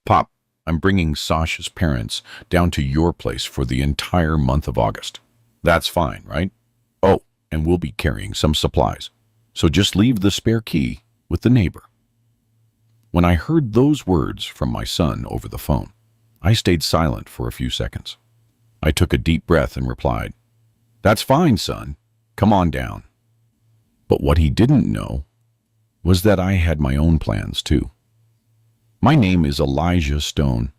Pop, I'm bringing Sasha's parents down to your place for the entire month of August. That's fine, right? Oh, and we'll be carrying some supplies. So just leave the spare key with the neighbor. When I heard those words from my son over the phone, I stayed silent for a few seconds. I took a deep breath and replied, "That's fine, son. Come on down." But what he didn't know was that I had my own plans too. My name is Elijah Stone,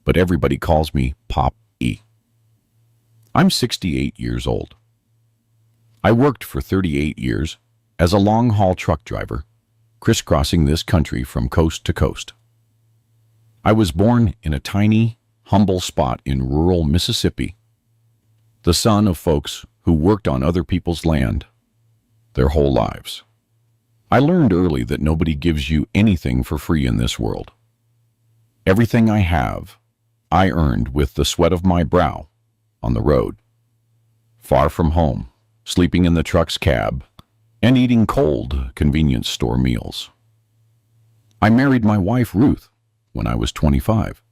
but everybody calls me Pop E. I'm 68 years old. I worked for 38 years as a long-haul truck driver, crisscrossing this country from coast to coast. I was born in a tiny, humble spot in rural Mississippi, the son of folks who worked on other people's land their whole lives. I learned early that nobody gives you anything for free in this world. Everything I have, I earned with the sweat of my brow on the road, far from home, sleeping in the truck's cab, and eating cold convenience store meals. I married my wife, Ruth, when I was 25.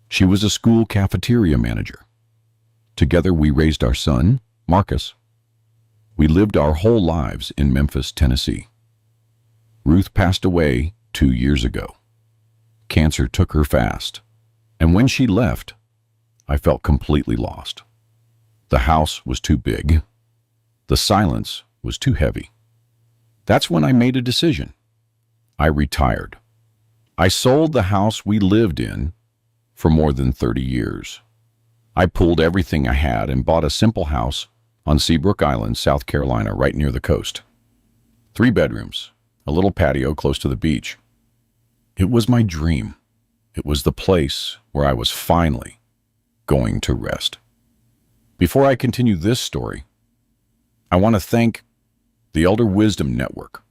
She was a school cafeteria manager. Together we raised our son, Marcus. We lived our whole lives in Memphis, Tennessee. Ruth passed away 2 years ago. Cancer took her fast, and when she left, I felt completely lost. The house was too big. The silence was too heavy. That's when I made a decision. I retired. I sold the house we lived in for more than 30 years. I pulled everything I had and bought a simple house on Seabrook Island, South Carolina, right near the coast. 3 bedrooms, a little patio close to the beach. It was my dream. It was the place where I was finally going to rest. Before I continue this story, I want to thank the Elder Wisdom Network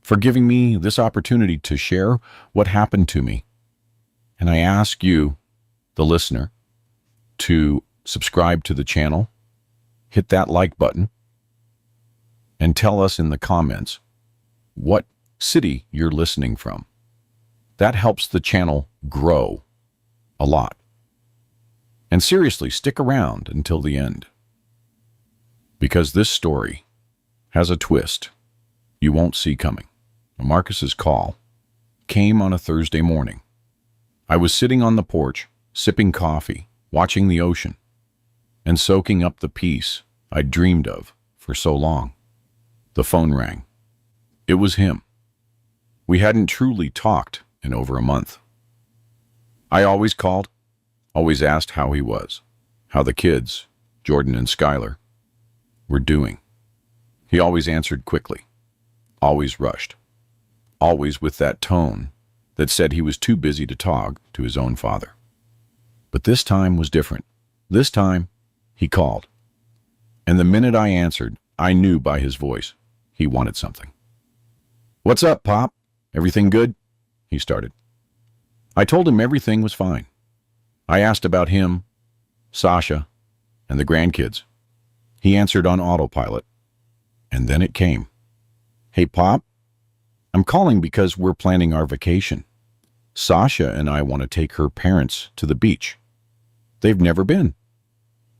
for giving me this opportunity to share what happened to me. And I ask you, the listener, to subscribe to the channel, hit that like button, and tell us in the comments what city you're listening from. That helps the channel grow a lot. And seriously, stick around until the end, because this story has a twist you won't see coming. Marcus's call came on a Thursday morning. I was sitting on the porch, sipping coffee, watching the ocean, and soaking up the peace I'd dreamed of for so long. The phone rang. It was him. We hadn't truly talked in over a month. I always called, always asked how he was, how the kids, Jordan and Skylar, were doing. He always answered quickly, always rushed, always with that tone that said he was too busy to talk to his own father. But this time was different. This time, he called. And the minute I answered, I knew by his voice he wanted something. "What's up, Pop? Everything good?" he started. I told him everything was fine. I asked about him, Sasha, and the grandkids. He answered on autopilot. And then it came. "Hey, Pop, I'm calling because we're planning our vacation. Sasha and I want to take her parents to the beach. They've never been.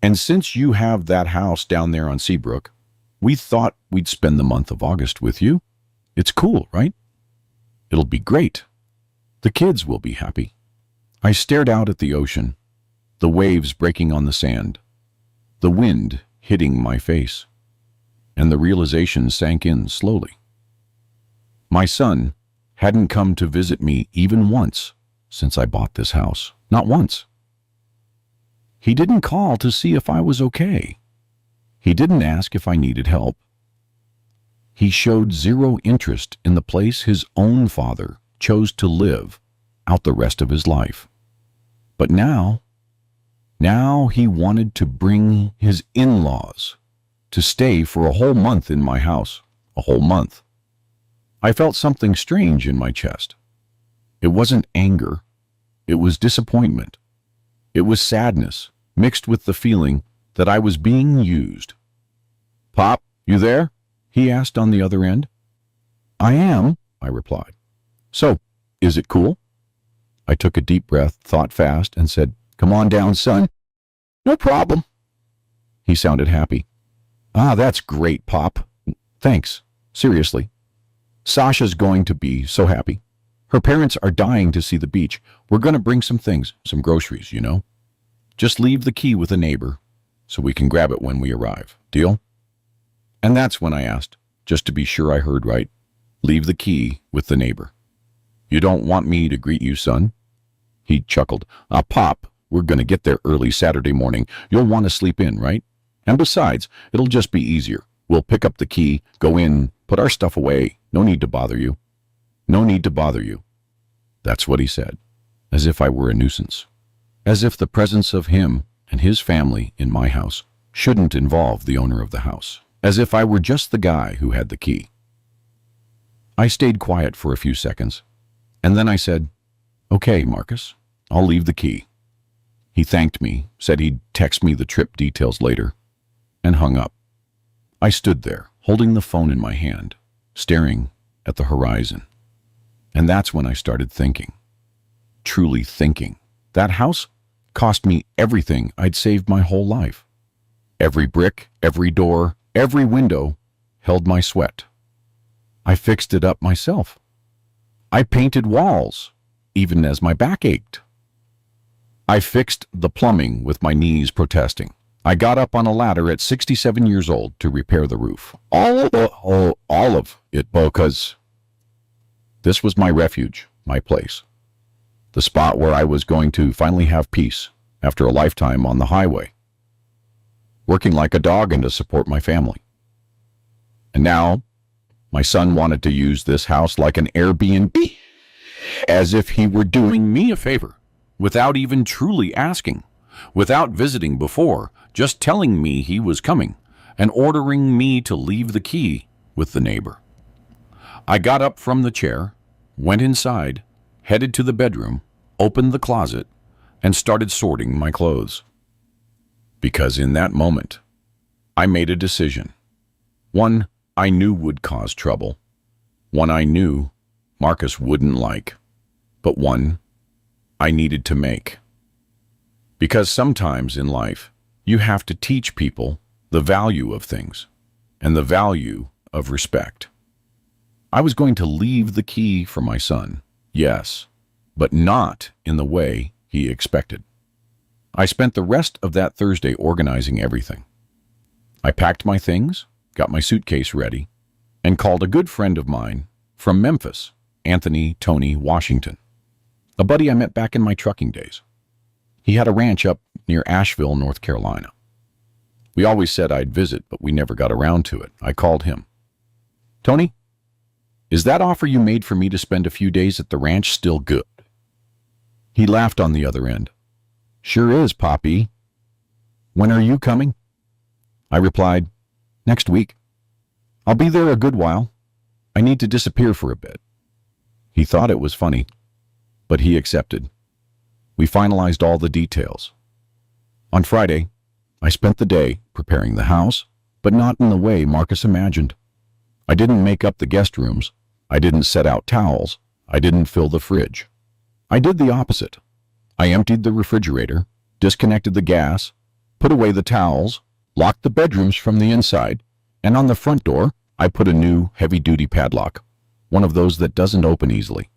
And since you have that house down there on Seabrook, we thought we'd spend the month of August with you. It's cool, right? It'll be great. The kids will be happy." I stared out at the ocean, the waves breaking on the sand, the wind hitting my face, and the realization sank in slowly. My son hadn't come to visit me even once since I bought this house. Not once. He didn't call to see if I was okay. He didn't ask if I needed help. He showed zero interest in the place his own father chose to live out the rest of his life. But now he wanted to bring his in-laws to stay for a whole month in my house. A whole month. I felt something strange in my chest. It wasn't anger. It was disappointment. It was sadness, mixed with the feeling that I was being used. "Pop, you there?" he asked on the other end. "I am," I replied. "So, is it cool?" I took a deep breath, thought fast, and said, "Come on down, son." "No problem." He sounded happy. "Ah, that's great, Pop. Thanks. Seriously. Sasha's going to be so happy. Her parents are dying to see the beach. We're going to bring some things, some groceries, you know. Just leave the key with a neighbor so we can grab it when we arrive. Deal?" And that's when I asked, just to be sure I heard right, "Leave the key with the neighbor. You don't want me to greet you, son?" He chuckled. Pop, we're going to get there early Saturday morning. You'll want to sleep in, right? And besides, it'll just be easier. We'll pick up the key, go in, put our stuff away. No need to bother you." "No need to bother you." That's what he said, as if I were a nuisance. As if the presence of him and his family in my house shouldn't involve the owner of the house. As if I were just the guy who had the key. I stayed quiet for a few seconds, and then I said, "Okay, Marcus, I'll leave the key." He thanked me, said he'd text me the trip details later, and hung up. I stood there, holding the phone in my hand, staring at the horizon. And that's when I started thinking. Truly thinking. That house cost me everything I'd saved my whole life. Every brick, every door, every window held my sweat. I fixed it up myself. I painted walls, even as my back ached. I fixed the plumbing with my knees protesting. I got up on a ladder at 67 years old to repair the roof. All of it, because this was my refuge, my place. The spot where I was going to finally have peace after a lifetime on the highway, working like a dog and to support my family. And now, my son wanted to use this house like an Airbnb, as if he were doing me a favor, without even truly asking, without visiting before, just telling me he was coming, and ordering me to leave the key with the neighbor. I got up from the chair, went inside, headed to the bedroom, opened the closet, and started sorting my clothes. Because in that moment, I made a decision. One I knew would cause trouble. One I knew Marcus wouldn't like. But one I needed to make. Because sometimes in life, you have to teach people the value of things and the value of respect. I was going to leave the key for my son, yes, but not in the way he expected. I spent the rest of that Thursday organizing everything. I packed my things, got my suitcase ready, and called a good friend of mine from Memphis, Anthony Tony Washington, a buddy I met back in my trucking days. He had a ranch up near Asheville, North Carolina. We always said I'd visit, but we never got around to it. I called him. "Tony, is that offer you made for me to spend a few days at the ranch still good?" He laughed on the other end. "Sure is, Poppy. When are you coming?" I replied, "Next week. I'll be there a good while. I need to disappear for a bit." He thought it was funny, but he accepted. We finalized all the details. On Friday, I spent the day preparing the house, but not in the way Marcus imagined. I didn't make up the guest rooms. I didn't set out towels. I didn't fill the fridge. I did the opposite. I emptied the refrigerator, disconnected the gas, put away the towels, locked the bedrooms from the inside, and on the front door, I put a new heavy-duty padlock, one of those that doesn't open easily.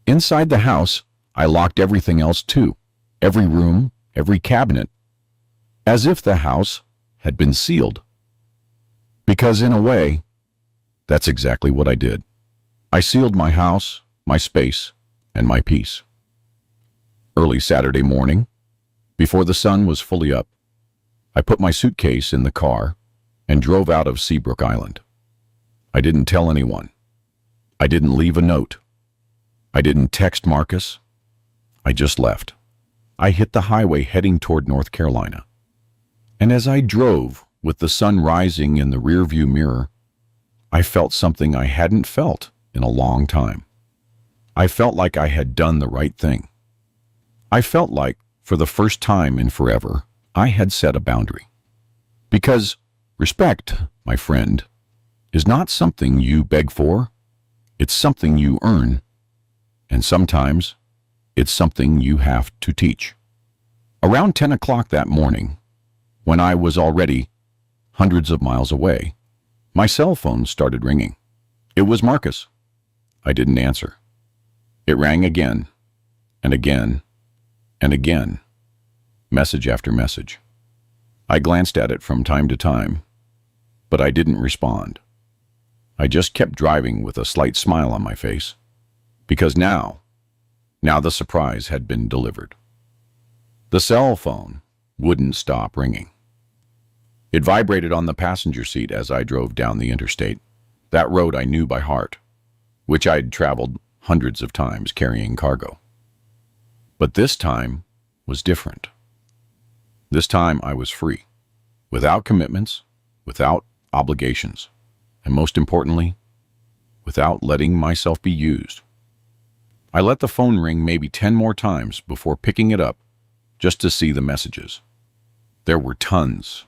Inside the house, I locked everything else too, every room, every cabinet, as if the house had been sealed. Because in a way, that's exactly what I did. I sealed my house, my space, and my peace. Early Saturday morning, before the sun was fully up, I put my suitcase in the car and drove out of Seabrook Island. I didn't tell anyone. I didn't leave a note. I didn't text Marcus. I just left. I hit the highway heading toward North Carolina. And as I drove, with the sun rising in the rearview mirror, I felt something I hadn't felt in a long time. I felt like I had done the right thing. I felt like, for the first time in forever, I had set a boundary. Because respect, my friend, is not something you beg for. It's something you earn. And sometimes It's something you have to teach. Around 10 o'clock that morning, when I was already hundreds of miles away, my cell phone started ringing. It was Marcus. I didn't answer. It rang again, and again, and again, message after message. I glanced at it from time to time, but I didn't respond. I just kept driving with a slight smile on my face, because now the surprise had been delivered. The cell phone wouldn't stop ringing. It vibrated on the passenger seat as I drove down the interstate, that road I knew by heart, which I'd traveled hundreds of times carrying cargo. But this time was different. This time I was free, without commitments, without obligations, and most importantly, without letting myself be used. I let the phone ring maybe 10 more times before picking it up just to see the messages. There were tons,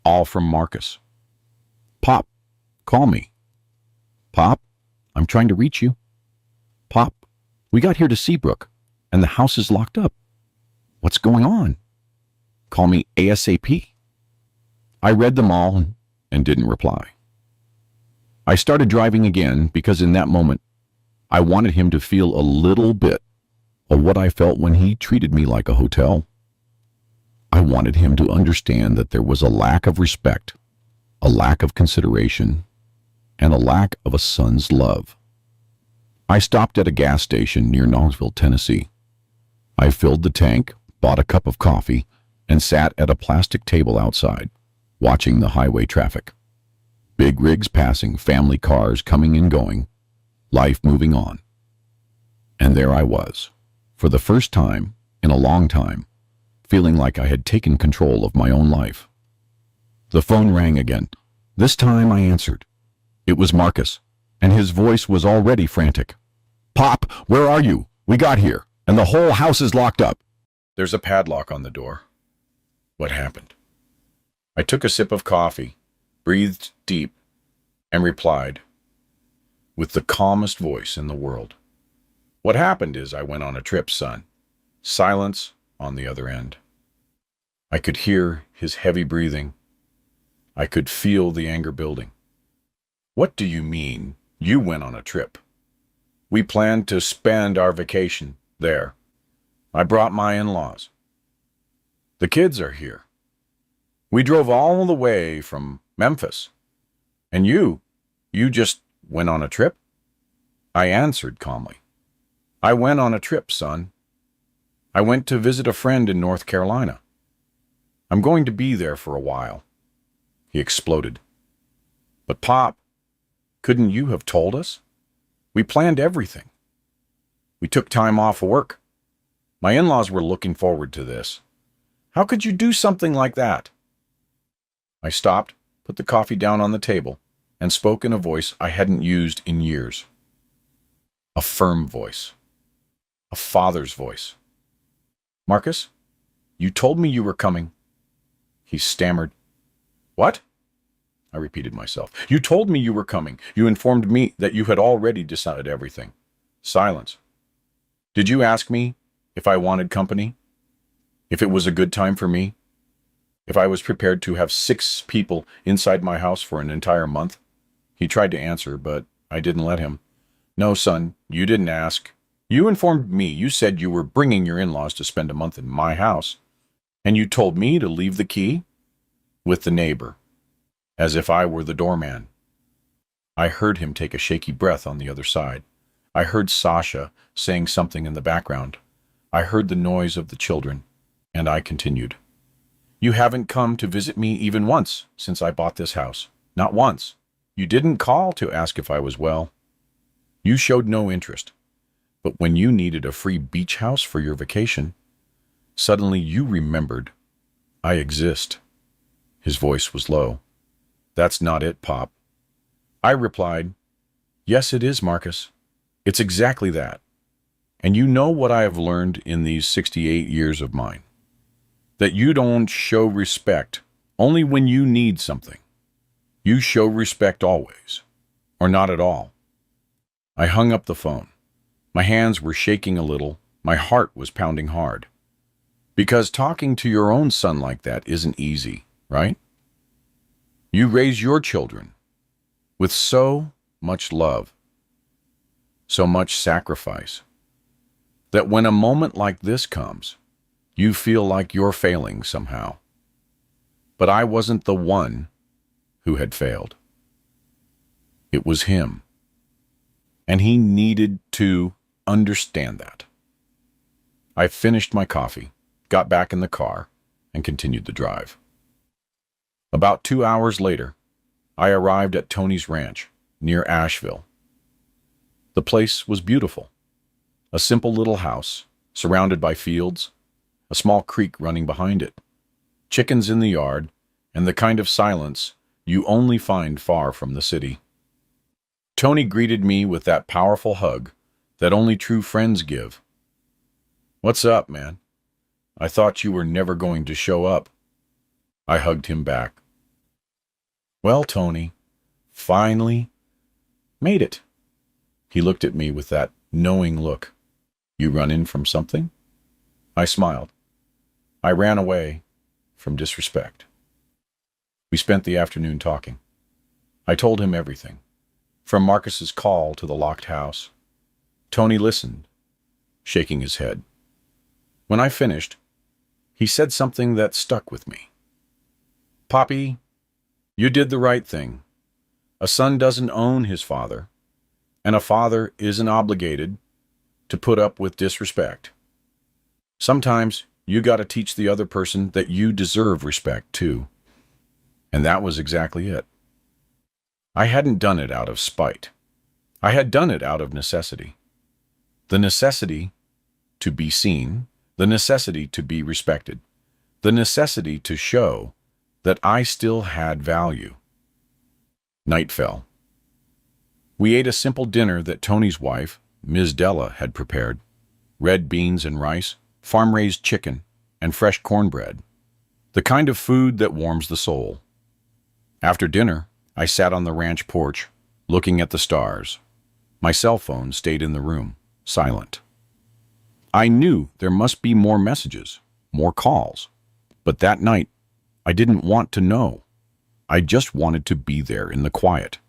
all from Marcus. "Pop, call me. Pop, I'm trying to reach you. Pop, we got here to Seabrook, and the house is locked up. What's going on? Call me ASAP." I read them all and didn't reply. I started driving again because in that moment, I wanted him to feel a little bit of what I felt when he treated me like a hotel. I wanted him to understand that there was a lack of respect, a lack of consideration, and a lack of a son's love. I stopped at a gas station near Knoxville, Tennessee. I filled the tank, bought a cup of coffee, and sat at a plastic table outside, watching the highway traffic. Big rigs passing, family cars coming and going, life moving on. And there I was, for the first time in a long time, feeling like I had taken control of my own life. The phone rang again. This time I answered. It was Marcus, and his voice was already frantic. "Pop, where are you? We got here, and the whole house is locked up." "There's a padlock on the door." What happened? I took a sip of coffee, breathed deep, and replied, with the calmest voice in the world. "What happened is I went on a trip, son." Silence on the other end. I could hear his heavy breathing. I could feel the anger building. "What do you mean, you went on a trip?" "We planned to spend our vacation there. I brought my in-laws. The kids are here. We drove all the way from Memphis. And you just went on a trip?" I answered calmly. "I went on a trip, son. I went to visit a friend in North Carolina. I'm going to be there for a while." He exploded. "But Pop, couldn't you have told us? We planned everything. We took time off work. My in-laws were looking forward to this. How could you do something like that?" I stopped, put the coffee down on the table, and spoke in a voice I hadn't used in years. A firm voice. A father's voice. "Marcus, you told me you were coming." He stammered. "What?" I repeated myself. "You told me you were coming. You informed me that you had already decided everything." Silence. "Did you ask me if I wanted company? If it was a good time for me? If I was prepared to have 6 people inside my house for an entire month?" He tried to answer, but I didn't let him. "No, son, you didn't ask. You informed me. You said you were bringing your in-laws to spend a month in my house. And you told me to leave the key with the neighbor, as if I were the doorman." I heard him take a shaky breath on the other side. I heard Sasha saying something in the background. I heard the noise of the children, and I continued. "You haven't come to visit me even once since I bought this house. Not once. You didn't call to ask if I was well. You showed no interest. But when you needed a free beach house for your vacation, suddenly you remembered I exist." His voice was low. "That's not it, Pop." I replied, "Yes, it is, Marcus. It's exactly that. And you know what I have learned in these 68 years of mine? That you don't show respect only when you need something. You show respect always, or not at all." I hung up the phone. My hands were shaking a little, My heart was pounding hard. Because talking to your own son like that isn't easy, right? You raise your children with so much love, so much sacrifice, that when a moment like this comes, you feel like you're failing somehow. But I wasn't the one who had failed. It was him. And he needed to understand that. I finished my coffee, got back in the car, and continued the drive. About 2 hours later, I arrived at Tony's ranch near Asheville. The place was beautiful. A simple little house, surrounded by fields, a small creek running behind it, chickens in the yard, and the kind of silence you only find far from the city. Tony greeted me with that powerful hug that only true friends give. "What's up, man? I thought you were never going to show up." I hugged him back. "Well, Tony, finally made it." He looked at me with that knowing look. "You run in from something?" I smiled. "I ran away from disrespect." We spent the afternoon talking. I told him everything, from Marcus's call to the locked house. Tony listened, shaking his head. When I finished, he said something that stuck with me. "Poppy, you did the right thing. A son doesn't own his father, and a father isn't obligated to put up with disrespect. Sometimes you gotta teach the other person that you deserve respect too." And that was exactly it. I hadn't done it out of spite. I had done it out of necessity. The necessity to be seen, the necessity to be respected, the necessity to show that I still had value. Night fell. We ate a simple dinner that Tony's wife, Ms. Della, had prepared. Red beans and rice, farm-raised chicken, and fresh cornbread. The kind of food that warms the soul. After dinner, I sat on the ranch porch, looking at the stars. My cell phone stayed in the room, silent. I knew there must be more messages, more calls. But that night, I didn't want to know. I just wanted to be there in the quiet,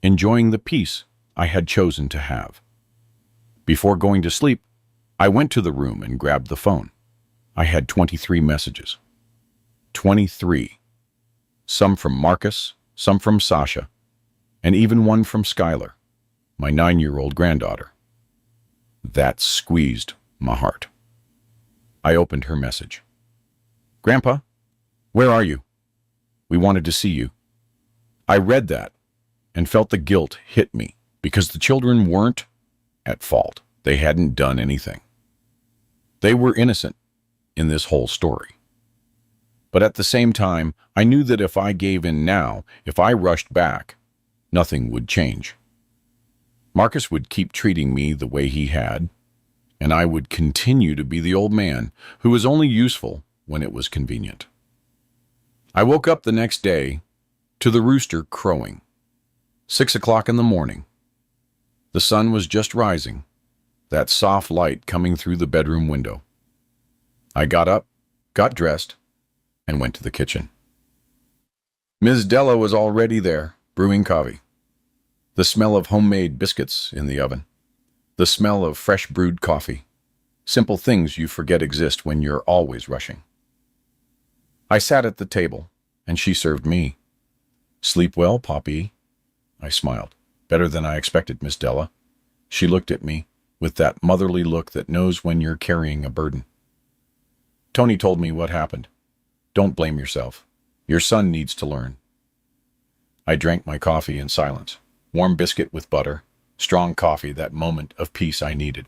enjoying the peace I had chosen to have. Before going to sleep, I went to the room and grabbed the phone. I had 23 messages. 23. Some from Marcus, some from Sasha, and even one from Skylar, my 9-year-old granddaughter. That squeezed my heart. I opened her message. "Grandpa, where are you? We wanted to see you." I read that and felt the guilt hit me because the children weren't at fault. They hadn't done anything. They were innocent in this whole story. But at the same time, I knew that if I gave in now, if I rushed back, nothing would change. Marcus would keep treating me the way he had, and I would continue to be the old man who was only useful when it was convenient. I woke up the next day to the rooster crowing. 6 o'clock in the morning. The sun was just rising, that soft light coming through the bedroom window. I got up, got dressed, and went to the kitchen. Ms. Della was already there, brewing coffee. The smell of homemade biscuits in the oven. The smell of fresh brewed coffee. Simple things you forget exist when you're always rushing. I sat at the table, and she served me. "Sleep well, Poppy?" I smiled. "Better than I expected, Miss Della." She looked at me with that motherly look that knows when you're carrying a burden. "Tony told me what happened. Don't blame yourself. Your son needs to learn." I drank my coffee in silence. Warm biscuit with butter, strong coffee, that moment of peace I needed.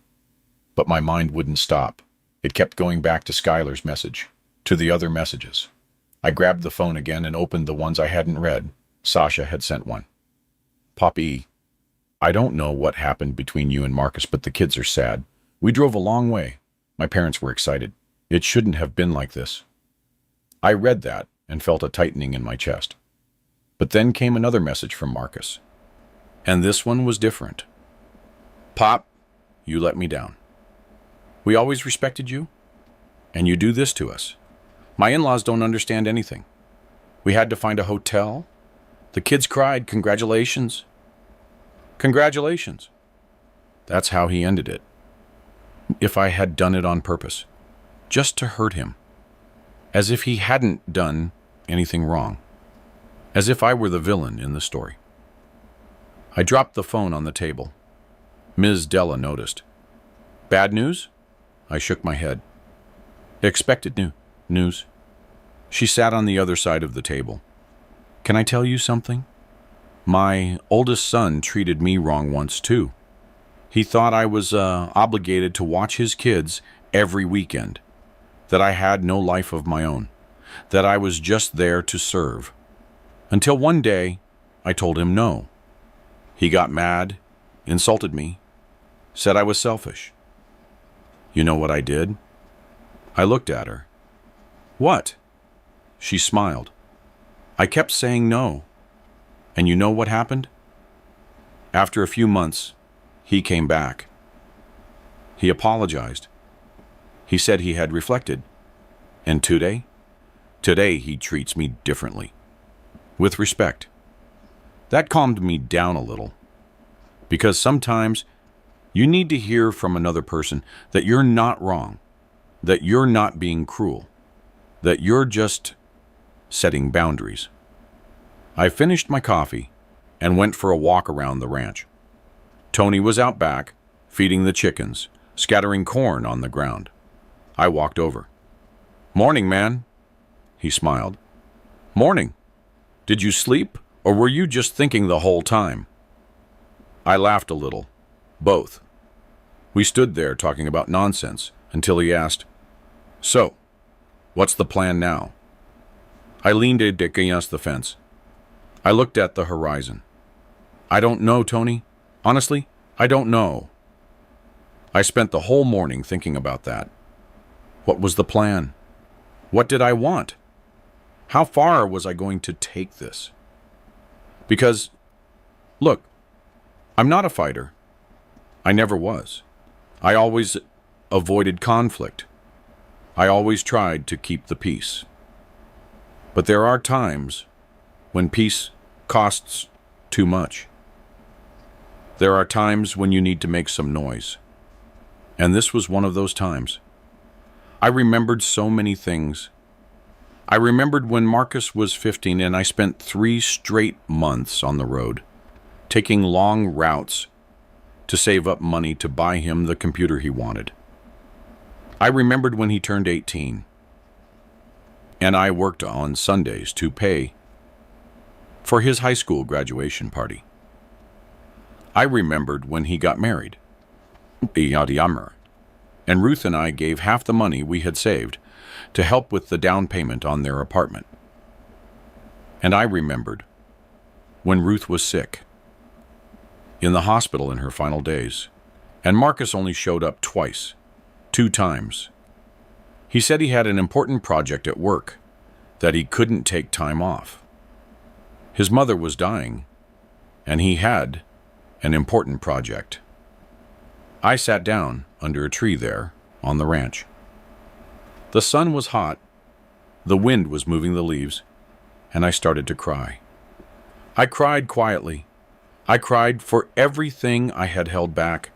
But my mind wouldn't stop. It kept going back to Skylar's message, to the other messages. I grabbed the phone again and opened the ones I hadn't read. Sasha had sent one. "Poppy, I don't know what happened between you and Marcus, but the kids are sad. We drove a long way. My parents were excited. It shouldn't have been like this." I read that and felt a tightening in my chest. But then came another message from Marcus. And this one was different. "Pop, you let me down. We always respected you, and you do this to us. My in-laws don't understand anything. We had to find a hotel. The kids cried, congratulations. Congratulations. That's how he ended it. If I had done it on purpose, just to hurt him, as if he hadn't done anything wrong, as if I were the villain in the story. I dropped the phone on the table. Ms. Della noticed. Bad news? I shook my head. Expected news. She sat on the other side of the table. Can I tell you something? My oldest son treated me wrong once too. He thought I was obligated to watch his kids every weekend, that I had no life of my own, that I was just there to serve. Until one day, I told him no. He got mad, insulted me, said I was selfish. You know what I did? I looked at her. What? She smiled. I kept saying no. And you know what happened? After a few months, he came back. He apologized. He said he had reflected. And today he treats me differently. With respect. That calmed me down a little. Because sometimes you need to hear from another person that you're not wrong, that you're not being cruel, that you're just setting boundaries. I finished my coffee and went for a walk around the ranch. Tony was out back, feeding the chickens, scattering corn on the ground. I walked over. Morning, man. He smiled. Morning. Did you sleep, or were you just thinking the whole time? I laughed a little. Both. We stood there talking about nonsense until he asked, So, what's the plan now? I leaned against the fence. I looked at the horizon. I don't know, Tony. Honestly, I don't know. I spent the whole morning thinking about that. What was the plan? What did I want? How far was I going to take this? Because, look, I'm not a fighter. I never was. I always avoided conflict. I always tried to keep the peace. But there are times when peace costs too much. There are times when you need to make some noise. And this was one of those times. I remembered so many things. I remembered when Marcus was 15 and I spent 3 straight months on the road, taking long routes to save up money to buy him the computer he wanted. I remembered when he turned 18, and I worked on Sundays to pay for his high school graduation party. I remembered when he got married, and Ruth and I gave half the money we had saved to help with the down payment on their apartment. And I remembered when Ruth was sick, in the hospital in her final days, and Marcus only showed up twice, 2 times. He said he had an important project at work, that he couldn't take time off. His mother was dying, and he had an important project. I sat down under a tree there on the ranch. The sun was hot, the wind was moving the leaves, and I started to cry. I cried quietly. I cried for everything I had held back,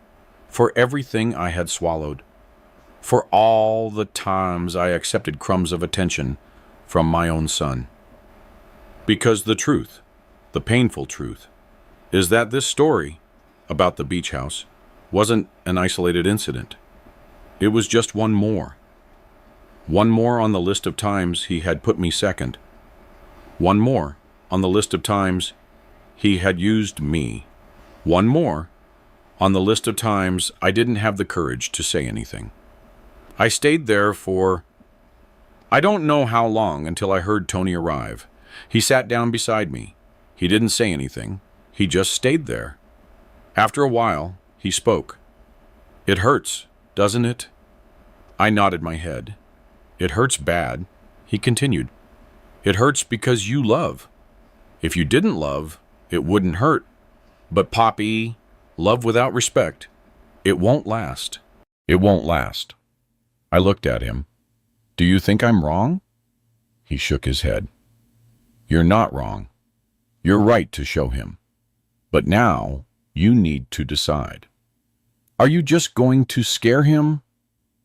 for everything I had swallowed, for all the times I accepted crumbs of attention from my own son. Because the truth, the painful truth, is that this story about the beach house wasn't an isolated incident. It was just one more. One more on the list of times he had put me second. One more on the list of times he had used me. One more on the list of times I didn't have the courage to say anything. I stayed there for I don't know how long until I heard Tony arrive. He sat down beside me. He didn't say anything. He just stayed there. After a while, he spoke. It hurts, doesn't it? I nodded my head. It hurts bad. He continued. It hurts because you love. If you didn't love, it wouldn't hurt. But Poppy, love without respect, it won't last. It won't last. I looked at him. Do you think I'm wrong? He shook his head. You're not wrong. You're right to show him. But now you need to decide. Are you just going to scare him,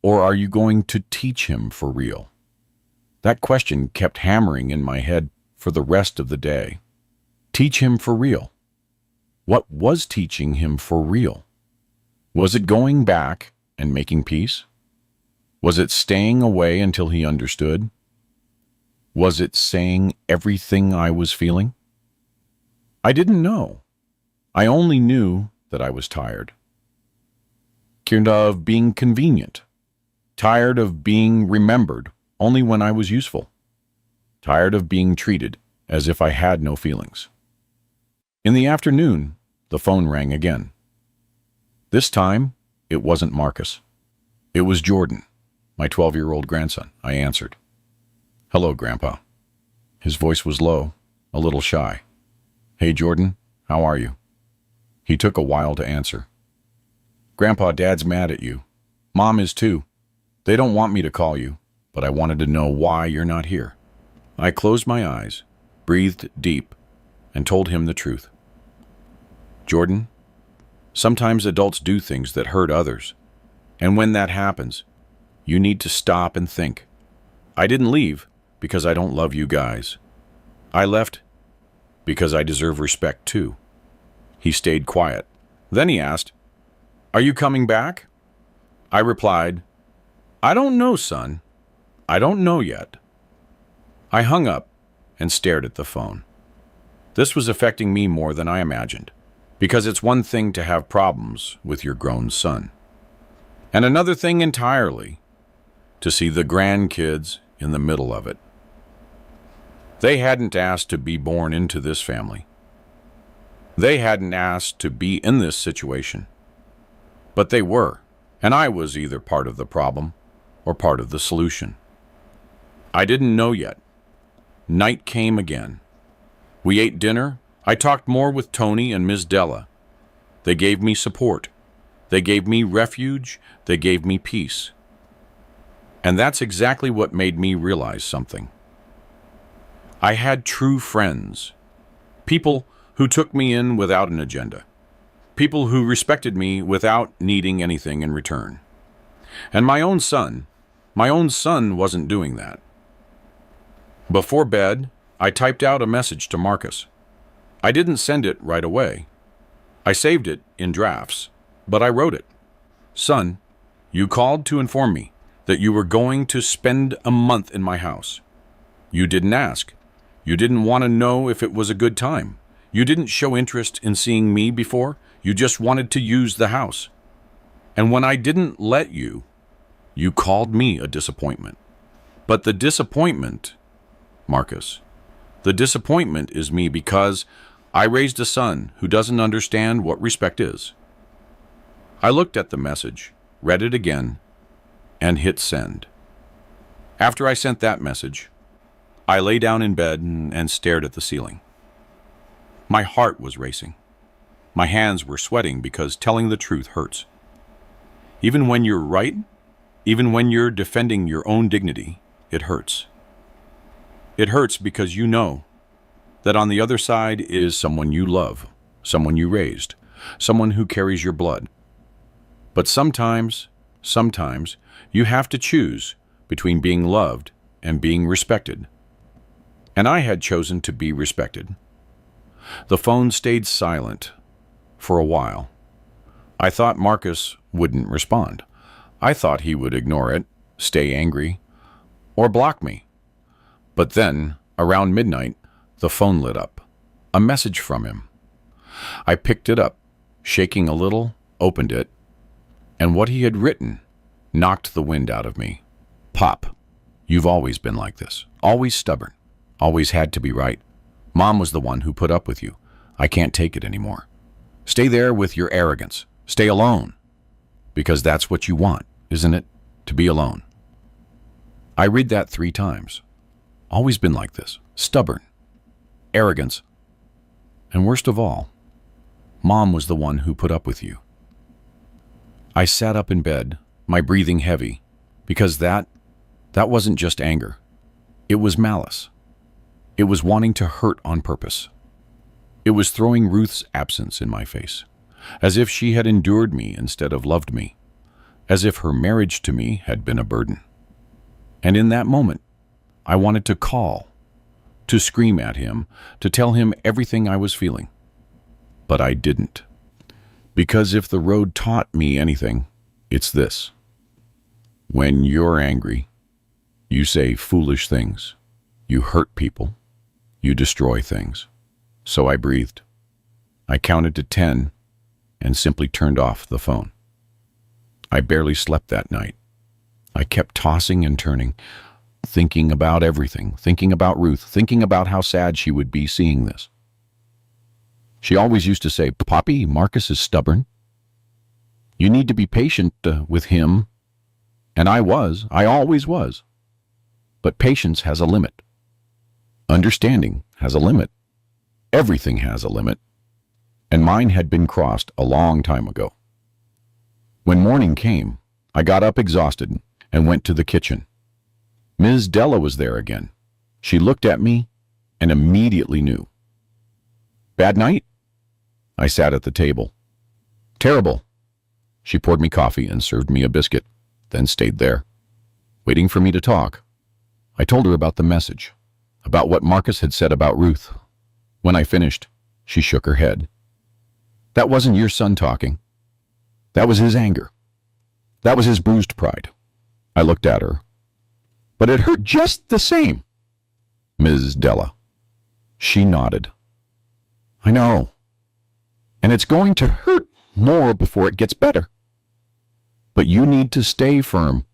or are you going to teach him for real? That question kept hammering in my head for the rest of the day. Teach him for real. What was teaching him for real? Was it going back and making peace? Was it staying away until he understood? Was it saying everything I was feeling? I didn't know. I only knew that I was tired. Tired of being convenient. Tired of being remembered only when I was useful. Tired of being treated as if I had no feelings. In the afternoon, the phone rang again. This time, it wasn't Marcus. It was Jordan, my 12-year-old grandson. I answered. Hello, Grandpa. His voice was low, a little shy. Hey, Jordan, how are you? He took a while to answer. Grandpa, Dad's mad at you. Mom is too. They don't want me to call you, but I wanted to know why you're not here. I closed my eyes, breathed deep, and told him the truth. Jordan, sometimes adults do things that hurt others, and when that happens, you need to stop and think. I didn't leave because I don't love you guys. I left because I deserve respect too. He stayed quiet. Then he asked, Are you coming back? I replied, I don't know, son. I don't know yet. I hung up and stared at the phone. This was affecting me more than I imagined, because it's one thing to have problems with your grown son, and another thing entirely to see the grandkids in the middle of it. They hadn't asked to be born into this family. They hadn't asked to be in this situation. But they were, and I was either part of the problem or part of the solution. I didn't know yet. Night came again. We ate dinner. I talked more with Tony and Ms. Della. They gave me support. They gave me refuge. They gave me peace. And that's exactly what made me realize something. I had true friends. People who took me in without an agenda. People who respected me without needing anything in return. And my own son wasn't doing that. Before bed, I typed out a message to Marcus. I didn't send it right away. I saved it in drafts, but I wrote it. Son, you called to inform me that you were going to spend a month in my house. You didn't ask. You didn't want to know if it was a good time. You didn't show interest in seeing me before. You just wanted to use the house. And when I didn't let you, you called me a disappointment. But the disappointment, Marcus, the disappointment is me because I raised a son who doesn't understand what respect is. I looked at the message, read it again, and hit send. After I sent that message, I lay down in bed and stared at the ceiling. My heart was racing. My hands were sweating because telling the truth hurts. Even when you're right, even when you're defending your own dignity, it hurts. It hurts because you know that on the other side is someone you love, someone you raised, someone who carries your blood. But sometimes you have to choose between being loved and being respected. And I had chosen to be respected. The phone stayed silent for a while. I thought Marcus wouldn't respond. I thought he would ignore it, stay angry, or block me. But then, around midnight, the phone lit up. A message from him. I picked it up, shaking a little, opened it, and what he had written knocked the wind out of me. Pop, you've always been like this. Always stubborn. Always had to be right. Mom was the one who put up with you. I can't take it anymore. Stay there with your arrogance. Stay alone. Because that's what you want, isn't it? To be alone. I read that 3 times. Always been like this. Stubborn. Arrogance. And worst of all, Mom was the one who put up with you. I sat up in bed, my breathing heavy, Because that wasn't just anger. It was malice. It was wanting to hurt on purpose. It was throwing Ruth's absence in my face, as if she had endured me instead of loved me, as if her marriage to me had been a burden. And in that moment, I wanted to call, to scream at him, to tell him everything I was feeling. But I didn't. Because if the road taught me anything, it's this. When you're angry, you say foolish things, you hurt people, you destroy things. So I breathed. I counted to 10 and simply turned off the phone. I barely slept that night. I kept tossing and turning, thinking about everything, thinking about Ruth, thinking about how sad she would be seeing this. She always used to say, "Poppy, Marcus is stubborn. You need to be patient with him." And I always was. But patience has a limit. Understanding has a limit. Everything has a limit. And mine had been crossed a long time ago. When morning came, I got up exhausted and went to the kitchen. Ms. Della was there again. She looked at me and immediately knew. "Bad night?" I sat at the table. "Terrible." She poured me coffee and served me a biscuit, then stayed there, waiting for me to talk. I told her about the message, about what Marcus had said about Ruth. When I finished, she shook her head. "That wasn't your son talking. That was his anger. That was his bruised pride." I looked at her. "But it hurt just the same." "Ms. Della." She nodded. "I know. And it's going to hurt more before it gets better. But you need to stay firm.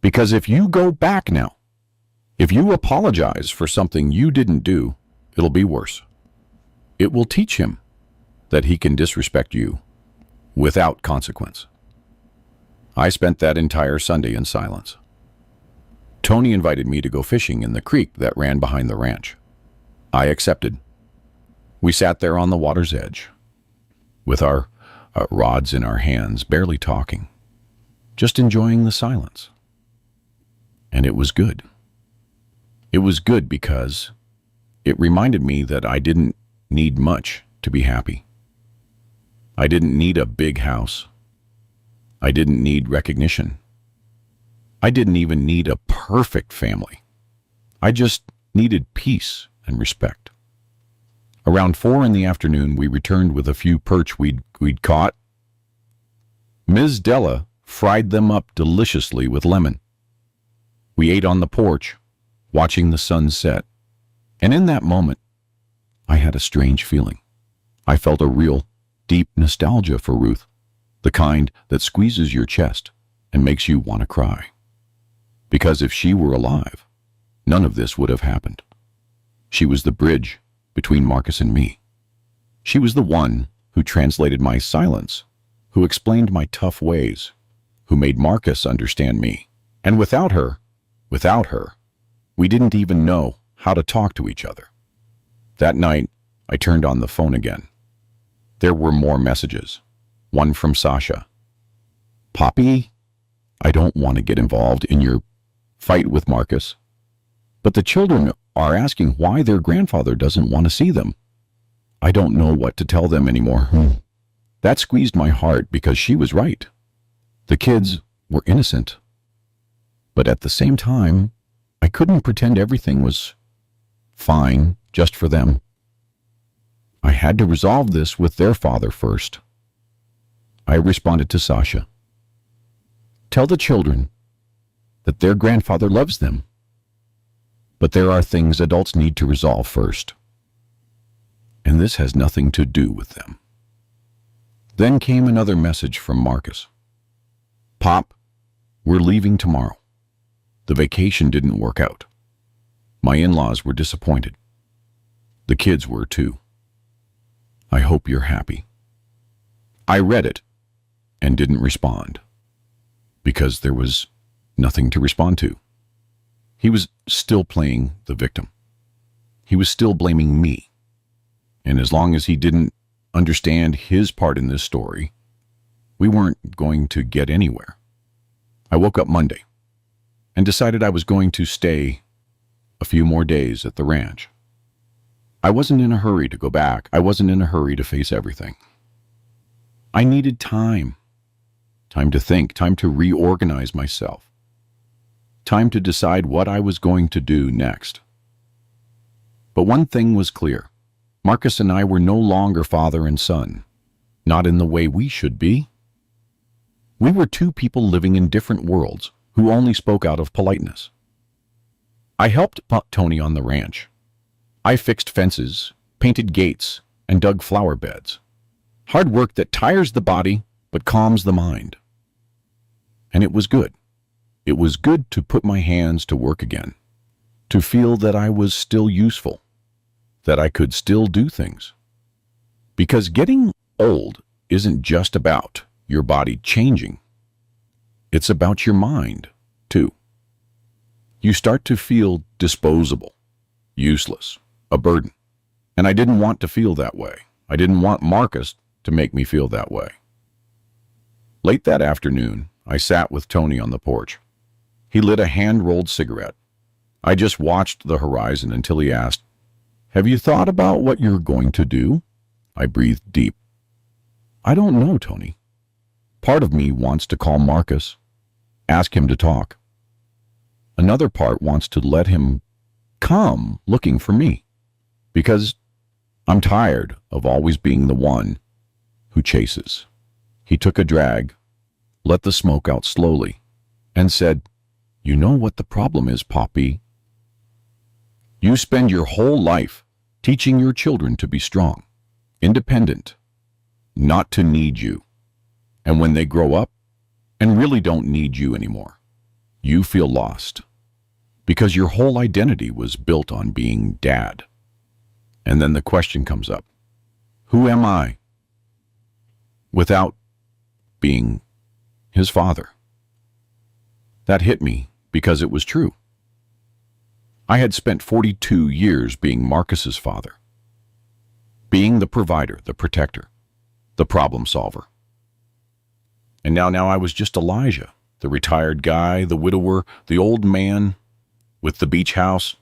Because if you go back now, if you apologize for something you didn't do, it'll be worse. It will teach him that he can disrespect you without consequence." I spent that entire Sunday in silence. Tony invited me to go fishing in the creek that ran behind the ranch. I accepted. We sat there on the water's edge, with our rods in our hands, barely talking, just enjoying the silence. And it was good. It was good because it reminded me that I didn't need much to be happy. I didn't need a big house. I didn't need recognition. I didn't even need a perfect family. I just needed peace and respect. Around 4 in the afternoon, we returned with a few perch we'd caught. Ms. Della fried them up deliciously with lemon. We ate on the porch, watching the sun set. And in that moment, I had a strange feeling. I felt a real, deep nostalgia for Ruth, the kind that squeezes your chest and makes you want to cry. Because if she were alive, none of this would have happened. She was the bridge between Marcus and me. She was the one who translated my silence, who explained my tough ways, who made Marcus understand me. And without her, we didn't even know how to talk to each other. That night, I turned on the phone again. There were more messages. One from Sasha. "Poppy, I don't want to get involved in your fight with Marcus, but the children are asking why their grandfather doesn't want to see them. I don't know what to tell them anymore." That squeezed my heart because she was right. The kids were innocent. But at the same time, I couldn't pretend everything was fine just for them. I had to resolve this with their father first. I responded to Sasha. "Tell the children that their grandfather loves them, but there are things adults need to resolve first. And this has nothing to do with them." Then came another message from Marcus. "Pop, we're leaving tomorrow. The vacation didn't work out. My in-laws were disappointed. The kids were too. I hope you're happy." I read it and didn't respond, because there was nothing to respond to. He was still playing the victim. He was still blaming me. And as long as he didn't understand his part in this story, we weren't going to get anywhere. I woke up Monday, and decided I was going to stay a few more days at the ranch. I wasn't in a hurry to go back. I wasn't in a hurry to face everything. I needed time. Time to think, time to reorganize myself. Time to decide what I was going to do next. But one thing was clear. Marcus and I were no longer father and son. Not in the way we should be. We were two people living in different worlds who only spoke out of politeness. I helped Tony on the ranch. I fixed fences, painted gates, and dug flower beds. Hard work that tires the body but calms the mind. And it was good. It was good to put my hands to work again, to feel that I was still useful, that I could still do things. Because getting old isn't just about your body changing. It's about your mind, too. You start to feel disposable, useless, a burden. And I didn't want to feel that way. I didn't want Marcus to make me feel that way. Late that afternoon, I sat with Tony on the porch. He lit a hand-rolled cigarette. I just watched the horizon until he asked, "Have you thought about what you're going to do?" I breathed deep. "I don't know, Tony. Part of me wants to call Marcus, ask him to talk. Another part wants to let him come looking for me, because I'm tired of always being the one who chases." He took a drag, let the smoke out slowly, and said, "You know what the problem is, Poppy? You spend your whole life teaching your children to be strong, independent, not to need you. And when they grow up and really don't need you anymore, you feel lost, because your whole identity was built on being dad. And then the question comes up, who am I without being his father?" That hit me because it was true. I had spent 42 years being Marcus's father, being the provider, the protector, the problem solver. And now I was just Elijah, the retired guy, the widower, the old man with the beach house.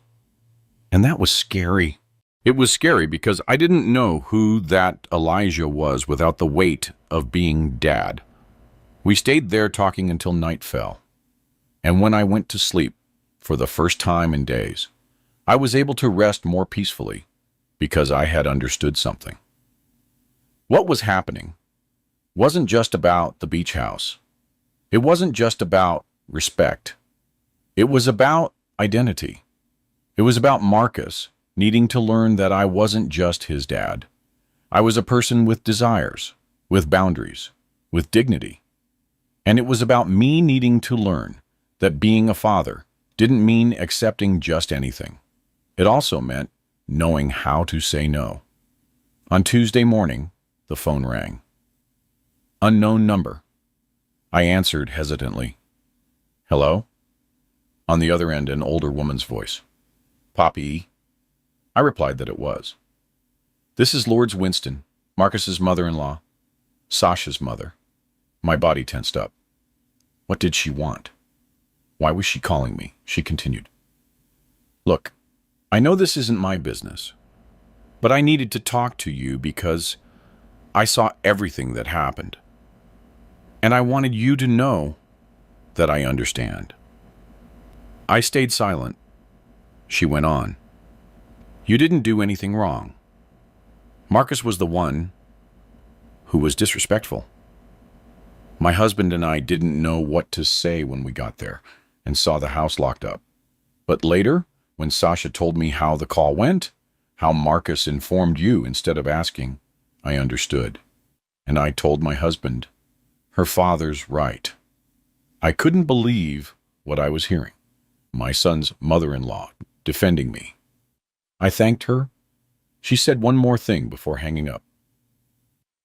And that was scary. It was scary because I didn't know who that Elijah was without the weight of being dad. We stayed there talking until night fell. And when I went to sleep, for the first time in days, I was able to rest more peacefully because I had understood something. What was happening wasn't just about the beach house. It wasn't just about respect. It was about identity. It was about Marcus needing to learn that I wasn't just his dad. I was a person with desires, with boundaries, with dignity. And it was about me needing to learn that being a father didn't mean accepting just anything. It also meant knowing how to say no. On Tuesday morning, the phone rang. Unknown number. I answered hesitantly. "Hello?" On the other end, an older woman's voice. "Poppy?" I replied that it was. "This is Lord Winston, Marcus's mother-in-law, Sasha's mother." My body tensed up. What did she want? Why was she calling me? She continued. "Look, I know this isn't my business, but I needed to talk to you because I saw everything that happened. And I wanted you to know that I understand." I stayed silent. She went on. "You didn't do anything wrong. Marcus was the one who was disrespectful. My husband and I didn't know what to say when we got there and saw the house locked up. But later, when Sasha told me how the call went, how Marcus informed you instead of asking, I understood. And I told my husband, her father's right. I couldn't believe what I was hearing. My son's mother-in-law defending me. I thanked her. She said one more thing before hanging up.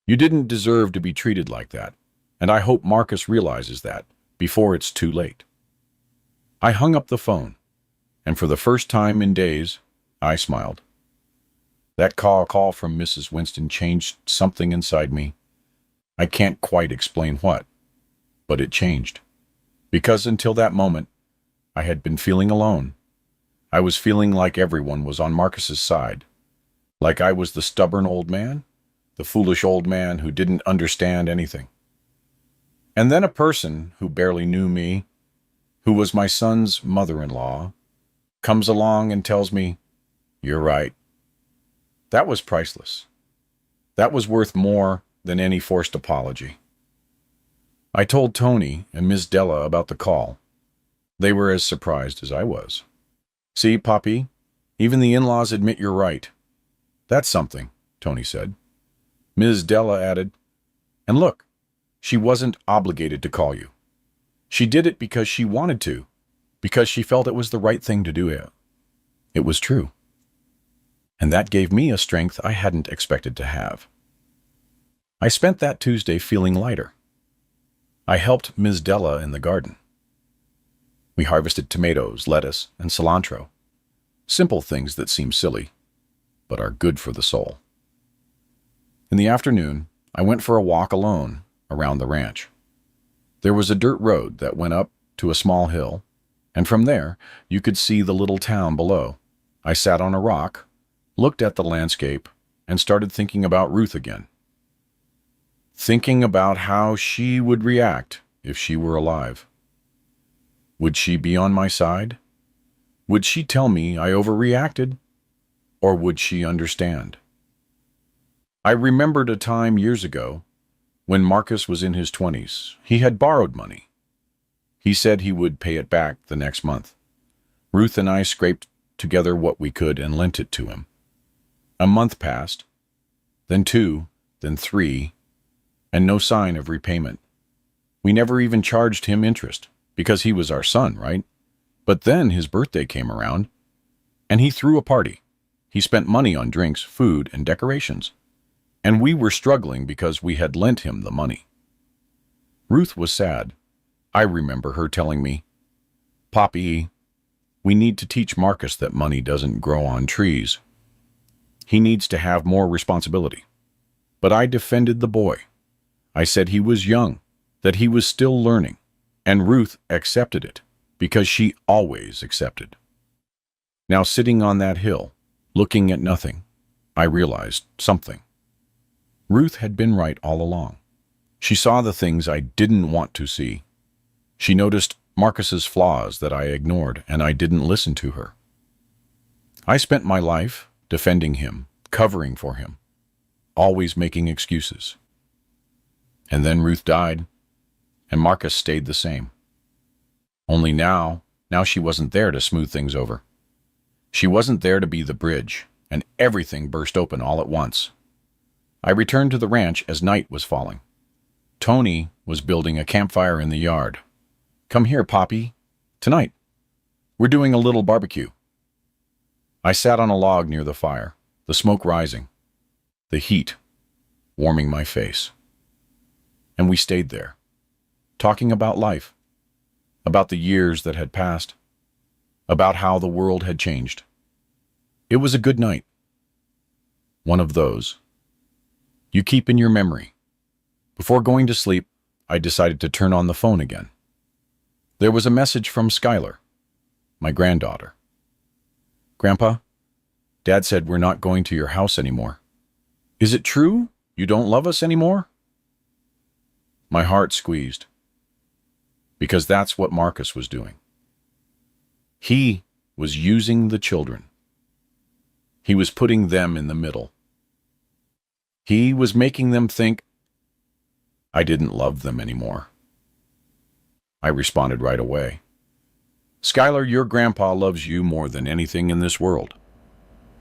You didn't deserve to be treated like that, and I hope Marcus realizes that before it's too late. I hung up the phone, and for the first time in days, I smiled. That call from Mrs. Winston changed something inside me. I can't quite explain what, but it changed. Because until that moment, I had been feeling alone. I was feeling like everyone was on Marcus's side. Like I was the stubborn old man, the foolish old man who didn't understand anything. And then a person who barely knew me, who was my son's mother-in-law, comes along and tells me, "You're right." That was priceless. That was worth more than any forced apology. I told Tony and Ms. Della about the call. They were as surprised as I was. "See, Poppy, even the in-laws admit you're right." "That's something," Tony said. Ms. Della added, "And look, she wasn't obligated to call you. She did it because she wanted to, because she felt it was the right thing to do. It was true." And that gave me a strength I hadn't expected to have. I spent that Tuesday feeling lighter. I helped Ms. Della in the garden. We harvested tomatoes, lettuce, and cilantro. Simple things that seem silly, but are good for the soul. In the afternoon, I went for a walk alone around the ranch. There was a dirt road that went up to a small hill, and from there you could see the little town below. I sat on a rock, looked at the landscape, and started thinking about Ruth again. Thinking about how she would react if she were alive. Would she be on my side? Would she tell me I overreacted? Or would she understand? I remembered a time years ago when Marcus was in his 20s. He had borrowed money. He said he would pay it back the next month. Ruth and I scraped together what we could and lent it to him. A month passed, then 2, then 3, and no sign of repayment. We never even charged him interest, because he was our son, right? But then his birthday came around, and he threw a party. He spent money on drinks, food, and decorations. And we were struggling because we had lent him the money. Ruth was sad. I remember her telling me, "Poppy, we need to teach Marcus that money doesn't grow on trees. He needs to have more responsibility." But I defended the boy. I said he was young, that he was still learning, and Ruth accepted it, because she always accepted. Now sitting on that hill, looking at nothing, I realized something. Ruth had been right all along. She saw the things I didn't want to see. She noticed Marcus's flaws that I ignored, and I didn't listen to her. I spent my life defending him, covering for him, always making excuses. And then Ruth died, and Marcus stayed the same. Only now she wasn't there to smooth things over. She wasn't there to be the bridge, and everything burst open all at once. I returned to the ranch as night was falling. Tony was building a campfire in the yard. "Come here, Poppy. Tonight, we're doing a little barbecue." I sat on a log near the fire, the smoke rising, the heat warming my face. And we stayed there, talking about life, about the years that had passed, about how the world had changed. It was a good night. One of those you keep in your memory. Before going to sleep, I decided to turn on the phone again. There was a message from Skylar, my granddaughter. "Grandpa, Dad said we're not going to your house anymore. Is it true? You don't love us anymore?" My heart squeezed, because that's what Marcus was doing. He was using the children. He was putting them in the middle. He was making them think I didn't love them anymore. I responded right away. "Skylar, your grandpa loves you more than anything in this world.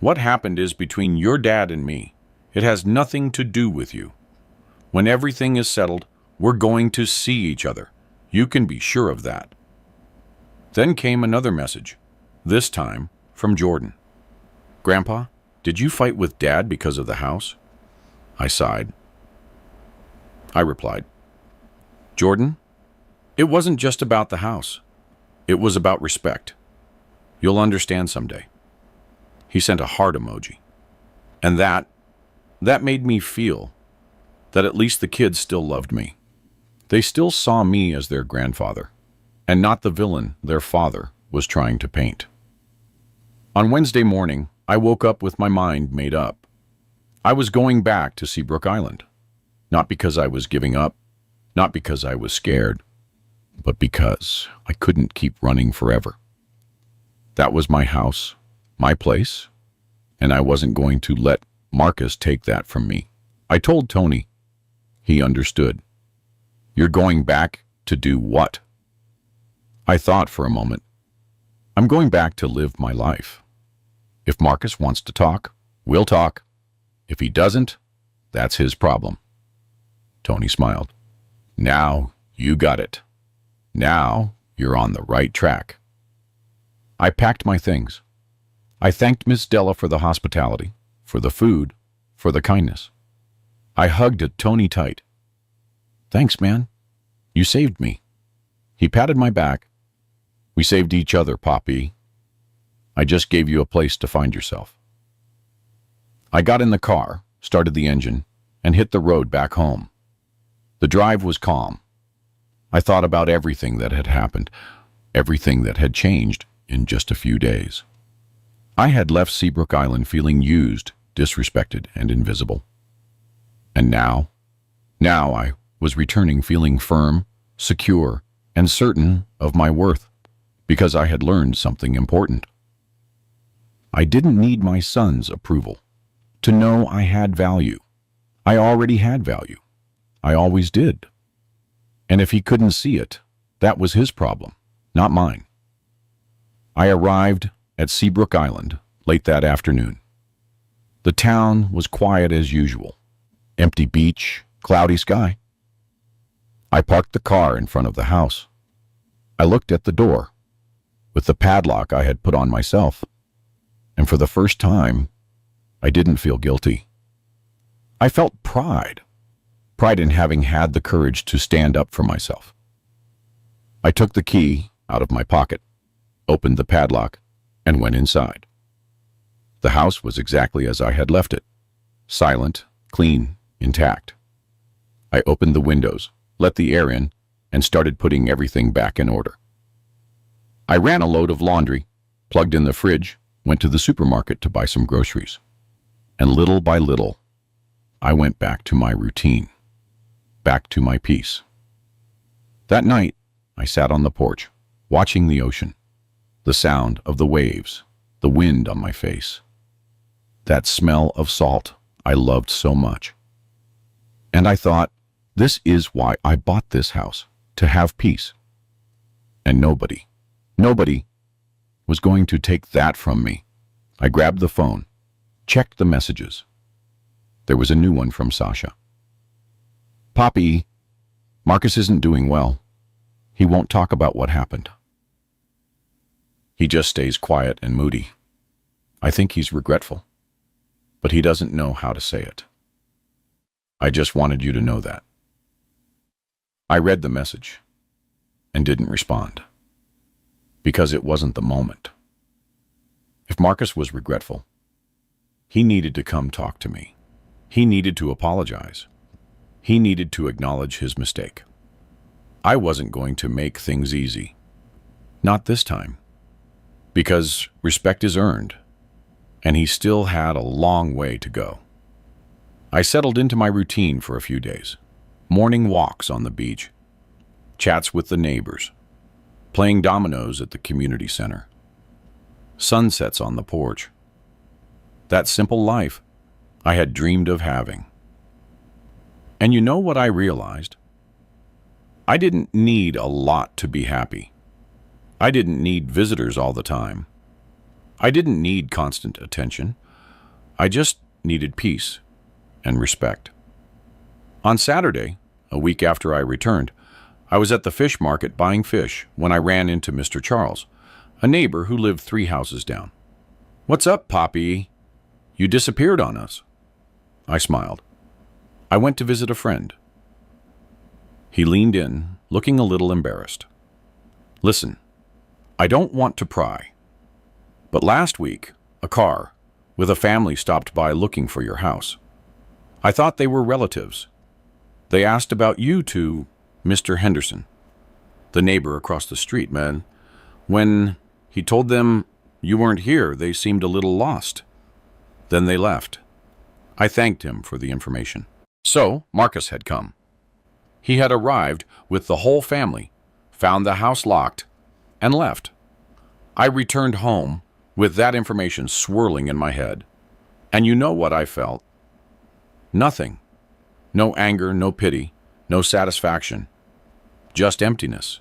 What happened is between your dad and me. It has nothing to do with you. When everything is settled, we're going to see each other. You can be sure of that." Then came another message, this time from Jordan. "Grandpa, did you fight with Dad because of the house?" I sighed. I replied, "Jordan, it wasn't just about the house. It was about respect. You'll understand someday." He sent a heart emoji. And that made me feel that at least the kids still loved me. They still saw me as their grandfather, and not the villain their father was trying to paint. On Wednesday morning, I woke up with my mind made up. I was going back to Seabrook Island. Not because I was giving up, not because I was scared, but because I couldn't keep running forever. That was my house, my place, and I wasn't going to let Marcus take that from me. I told Tony. He understood. You're going back to do what? I thought for a moment. I'm going back to live my life. If Marcus wants to talk, we'll talk. If he doesn't, that's his problem. Tony smiled. Now you got it. Now you're on the right track. I packed my things. I thanked Miss Della for the hospitality, for the food, for the kindness. I hugged Tony tight. Thanks, man. You saved me. He patted my back. We saved each other, Poppy. I just gave you a place to find yourself. I got in the car, started the engine, and hit the road back home. The drive was calm. I thought about everything that had happened, everything that had changed in just a few days. I had left Seabrook Island feeling used, disrespected, and invisible. And now I was returning feeling firm, secure, and certain of my worth, because I had learned something important. I didn't need my son's approval to know I had value. I already had value. I always did. And if he couldn't see it, that was his problem, not mine. I arrived at Seabrook Island late that afternoon. The town was quiet as usual. Empty beach, cloudy sky. I parked the car in front of the house. I looked at the door, with the padlock I had put on myself, and for the first time, I didn't feel guilty. I felt pride in having had the courage to stand up for myself. I took the key out of my pocket, opened the padlock, and went inside. The house was exactly as I had left it, silent, clean, intact. I opened the windows, let the air in, and started putting everything back in order. I ran a load of laundry, plugged in the fridge, went to the supermarket to buy some groceries. And little by little, I went back to my routine, back to my peace. That night, I sat on the porch, watching the ocean, the sound of the waves, the wind on my face, that smell of salt I loved so much. And I thought, this is why I bought this house, to have peace. And nobody was going to take that from me. I grabbed the phone, checked the messages. There was a new one from Sasha. Poppy, Marcus isn't doing well. He won't talk about what happened. He just stays quiet and moody. I think he's regretful, but he doesn't know how to say it. I just wanted you to know that. I read the message and didn't respond because it wasn't the moment. If Marcus was regretful, he needed to come talk to me. He needed to apologize. He needed to acknowledge his mistake. I wasn't going to make things easy. Not this time. Because respect is earned, and he still had a long way to go. I settled into my routine for a few days. Morning walks on the beach, chats with the neighbors, playing dominoes at the community center, sunsets on the porch. That simple life I had dreamed of having. And you know what I realized? I didn't need a lot to be happy. I didn't need visitors all the time. I didn't need constant attention. I just needed peace and respect. On Saturday, a week after I returned, I was at the fish market buying fish when I ran into Mr. Charles, a neighbor who lived 3 houses down. "What's up, Poppy? You disappeared on us." I smiled. "I went to visit a friend." He leaned in, looking a little embarrassed. "Listen, I don't want to pry, but last week, a car with a family stopped by looking for your house. I thought they were relatives. They asked about you to Mr. Henderson, the neighbor across the street, man. When He told them you weren't here. They seemed a little lost. Then they left. I thanked him for the information. So, Marcus had come. He had arrived with the whole family, found the house locked, and left. I returned home with that information swirling in my head. And you know what I felt? Nothing. No anger, no pity, no satisfaction. Just emptiness.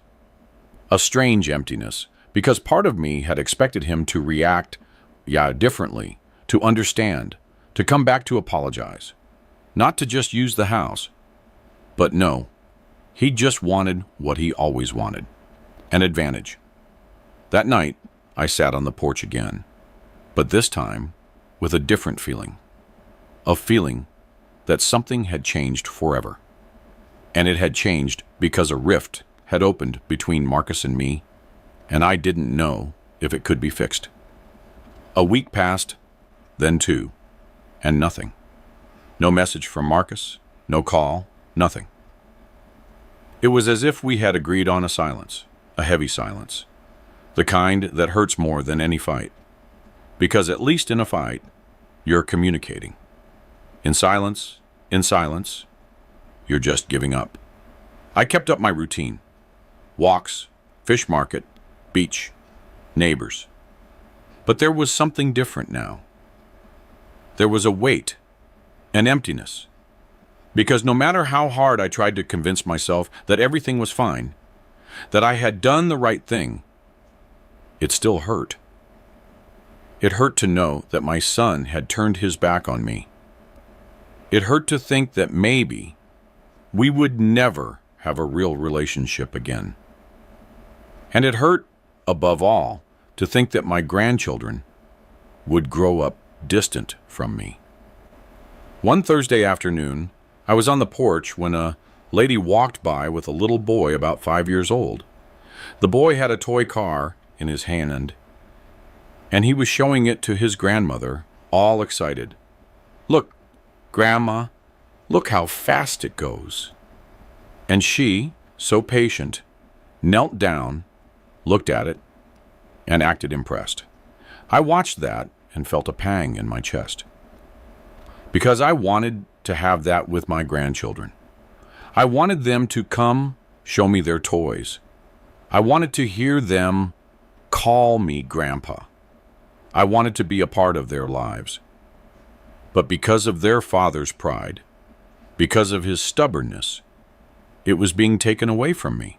A strange emptiness, because part of me had expected him to react, differently, to understand, to come back to apologize. Not to just use the house. But no, he just wanted what he always wanted. An advantage. That night, I sat on the porch again. But this time, with a different feeling. A feeling that something had changed forever. And it had changed because a rift had opened between Marcus and me, and I didn't know if it could be fixed. A week passed, then two, and nothing. No message from Marcus, no call, nothing. It was as if we had agreed on a silence, a heavy silence, the kind that hurts more than any fight. Because at least in a fight, you're communicating. In silence, you're just giving up. I kept up my routine. Walks, fish market, beach, neighbors. But there was something different now. There was a weight, an emptiness. Because no matter how hard I tried to convince myself that everything was fine, that I had done the right thing, it still hurt. It hurt to know that my son had turned his back on me. It hurt to think that maybe we would never have a real relationship again. And it hurt, above all, to think that my grandchildren would grow up distant from me. One Thursday afternoon, I was on the porch when a lady walked by with a little boy about 5 years old. The boy had a toy car in his hand, and he was showing it to his grandmother, all excited. "Look, Grandma, look how fast it goes." And she, so patient, knelt down, looked at it, and acted impressed. I watched that and felt a pang in my chest. Because I wanted to have that with my grandchildren. I wanted them to come show me their toys. I wanted to hear them call me Grandpa. I wanted to be a part of their lives. But because of their father's pride, because of his stubbornness, it was being taken away from me.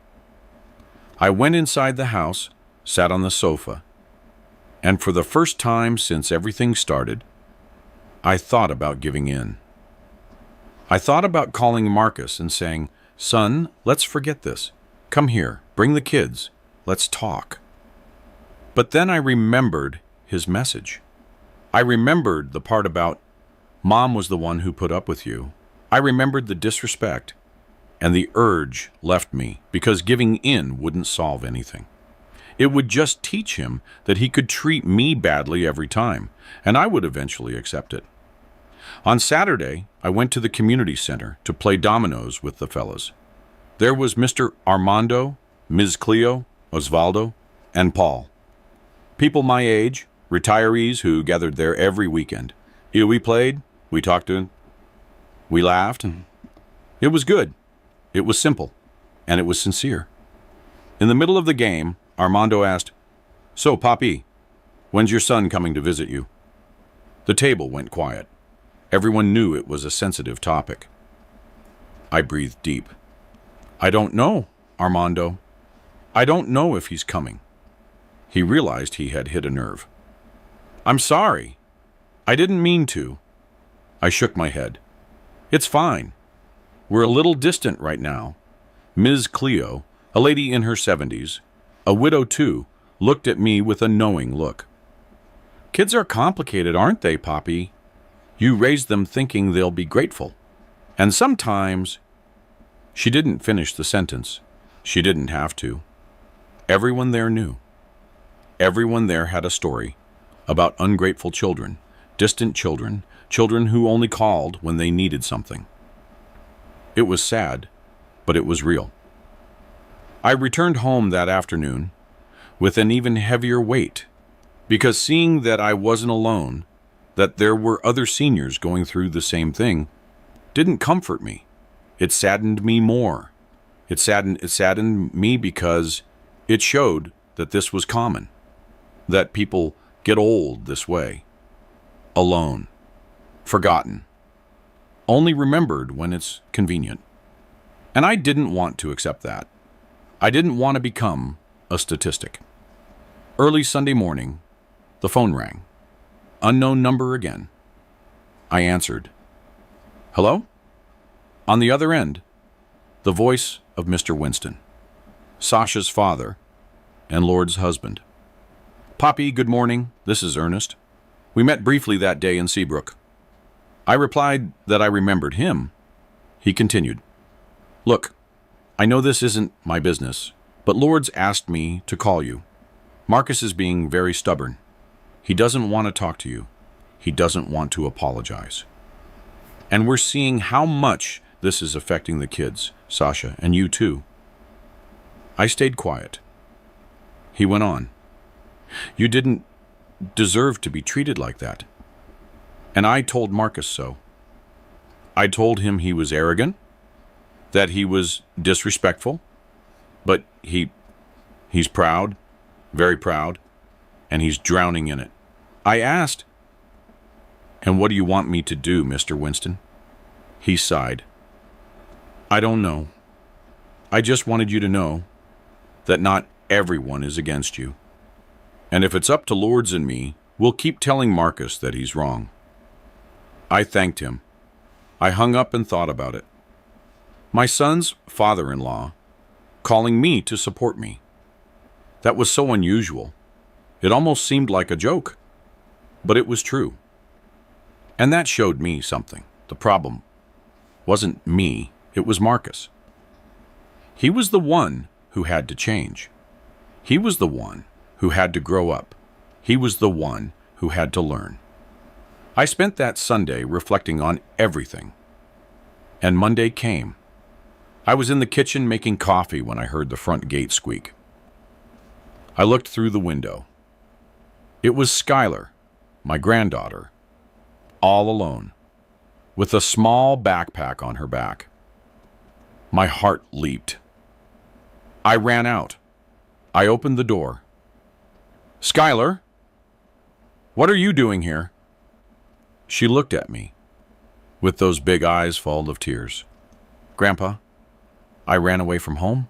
I went inside the house, sat on the sofa, and for the first time since everything started, I thought about giving in. I thought about calling Marcus and saying, "Son, let's forget this. Come here, bring the kids, let's talk." But then I remembered his message. I remembered the part about Mom was the one who put up with you. I remembered the disrespect, and the urge left me because giving in wouldn't solve anything. It would just teach him that he could treat me badly every time, and I would eventually accept it. On Saturday, I went to the community center to play dominoes with the fellas. There was Mr. Armando, Ms. Cleo, Osvaldo, and Paul. People my age, retirees who gathered there every weekend. We played, we talked, we laughed, and it was good. It was simple, and it was sincere. In the middle of the game, Armando asked, "So, Papi, when's your son coming to visit you?" The table went quiet. Everyone knew it was a sensitive topic. I breathed deep. "I don't know, Armando. I don't know if he's coming." He realized he had hit a nerve. "I'm sorry. I didn't mean to." I shook my head. "It's fine. We're a little distant right now." Ms. Cleo, a lady in her 70s, a widow too, looked at me with a knowing look. "Kids are complicated, aren't they, Poppy? You raise them thinking they'll be grateful. And sometimes—" She didn't finish the sentence. She didn't have to. Everyone there knew. Everyone there had a story about ungrateful children, distant children, children who only called when they needed something. It was sad, but it was real. I returned home that afternoon with an even heavier weight, because seeing that I wasn't alone, that there were other seniors going through the same thing, didn't comfort me. It saddened me more. It saddened me because it showed that this was common, that people get old this way, alone, forgotten, only remembered when it's convenient. And I didn't want to accept that. I didn't want to become a statistic. Early Sunday morning, the phone rang. Unknown number again. I answered. Hello? On the other end, the voice of Mr. Winston, Sasha's father and Lord's husband. Poppy, good morning. This is Ernest. We met briefly that day in Seabrook. I replied that I remembered him. He continued. Look, I know this isn't my business, but Lord's asked me to call you. Marcus is being very stubborn. He doesn't want to talk to you. He doesn't want to apologize. And we're seeing how much this is affecting the kids, Sasha, and you too. I stayed quiet. He went on. You didn't deserve to be treated like that. And I told Marcus so. I told him he was arrogant, that he was disrespectful, but he's proud, very proud, and he's drowning in it. I asked, and what do you want me to do, Mr. Winston? He sighed. I don't know. I just wanted you to know that not everyone is against you. And if it's up to Lords and me, we'll keep telling Marcus that he's wrong. I thanked him. I hung up and thought about it. My son's father-in-law calling me to support me. That was so unusual. It almost seemed like a joke, but it was true. And that showed me something. The problem wasn't me, it was Marcus. He was the one who had to change. He was the one who had to grow up. He was the one who had to learn. I spent that Sunday reflecting on everything. And Monday came. I was in the kitchen making coffee when I heard the front gate squeak. I looked through the window. It was Skylar, my granddaughter, all alone, with a small backpack on her back. My heart leaped. I ran out. I opened the door. Skylar, what are you doing here? She looked at me, with those big eyes full of tears. Grandpa, I ran away from home.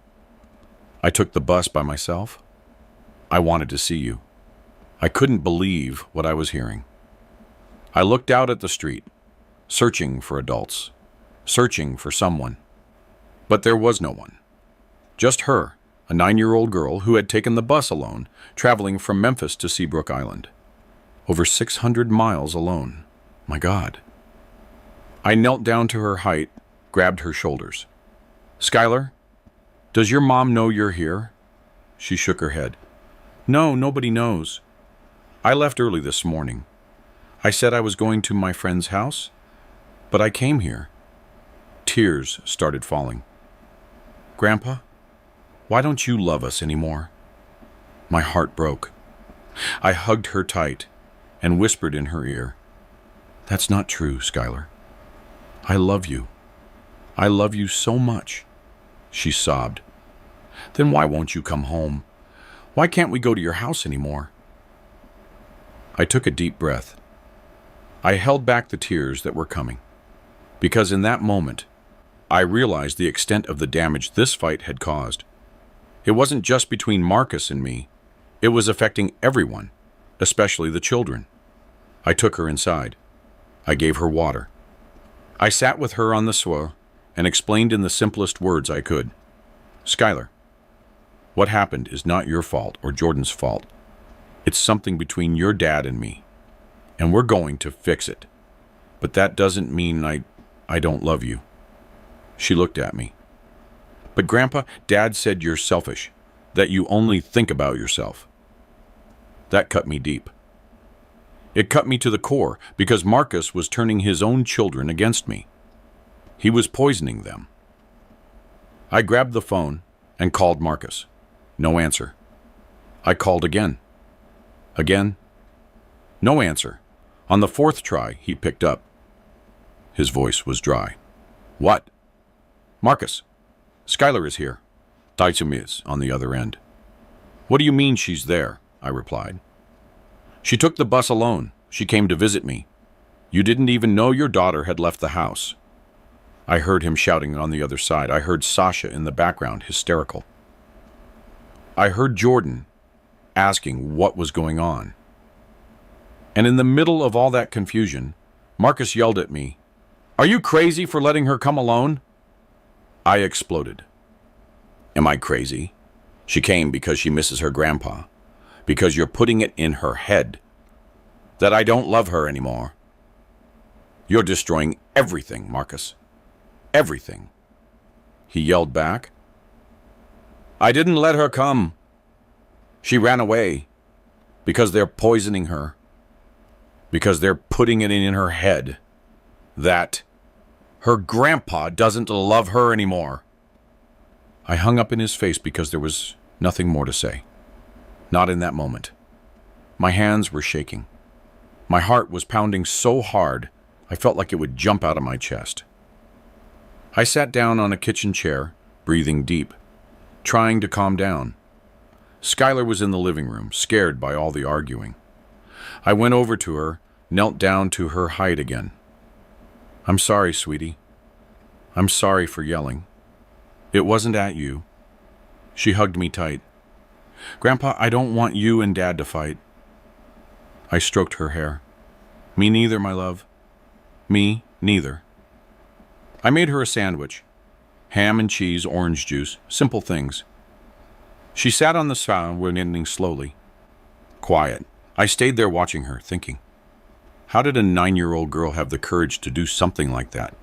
I took the bus by myself. I wanted to see you. I couldn't believe what I was hearing. I looked out at the street, searching for adults, searching for someone. But there was no one. Just her, a 9-year-old girl who had taken the bus alone, traveling from Memphis to Seabrook Island. Over 600 miles alone. My God. I knelt down to her height, grabbed her shoulders. Skylar, does your mom know you're here? She shook her head. No, nobody knows. I left early this morning. I said I was going to my friend's house, but I came here. Tears started falling. Grandpa, why don't you love us anymore? My heart broke. I hugged her tight and whispered in her ear, That's not true, Skylar. I love you. I love you so much. She sobbed. Then why won't you come home? Why can't we go to your house anymore? I took a deep breath. I held back the tears that were coming, because in that moment, I realized the extent of the damage this fight had caused. It wasn't just between Marcus and me. It was affecting everyone, especially the children. I took her inside. I gave her water. I sat with her on the sofa and explained in the simplest words I could. Skylar, what happened is not your fault or Jordan's fault. It's something between your dad and me, and we're going to fix it. But that doesn't mean I don't love you. She looked at me. But Grandpa, Dad said you're selfish, that you only think about yourself. That cut me deep. It cut me to the core because Marcus was turning his own children against me. He was poisoning them. I grabbed the phone and called Marcus. No answer. I called again. Again. No answer. On the fourth try, he picked up. His voice was dry. What? Marcus. Skylar is here. Taitsum is on the other end. What do you mean she's there? I replied. She took the bus alone. She came to visit me. You didn't even know your daughter had left the house. I heard him shouting on the other side. I heard Sasha in the background, hysterical. I heard Jordan asking what was going on. And in the middle of all that confusion, Marcus yelled at me, "Are you crazy for letting her come alone?" I exploded. Am I crazy? She came because she misses her grandpa, because you're putting it in her head that I don't love her anymore. You're destroying everything, Marcus. Everything. He yelled back. I didn't let her come. She ran away because they're poisoning her, because they're putting it in her head that her grandpa doesn't love her anymore. I hung up in his face because there was nothing more to say. Not in that moment. My hands were shaking. My heart was pounding so hard, I felt like it would jump out of my chest. I sat down on a kitchen chair, breathing deep, trying to calm down. Skylar was in the living room, scared by all the arguing. I went over to her, knelt down to her height again. I'm sorry, sweetie. I'm sorry for yelling. It wasn't at you. She hugged me tight. Grandpa, I don't want you and Dad to fight. I stroked her hair. Me neither, my love. Me neither. I made her a sandwich. Ham and cheese, orange juice, simple things. She sat on the sofa, knitting slowly. Quiet. I stayed there watching her, thinking. How did a 9-year-old girl have the courage to do something like that?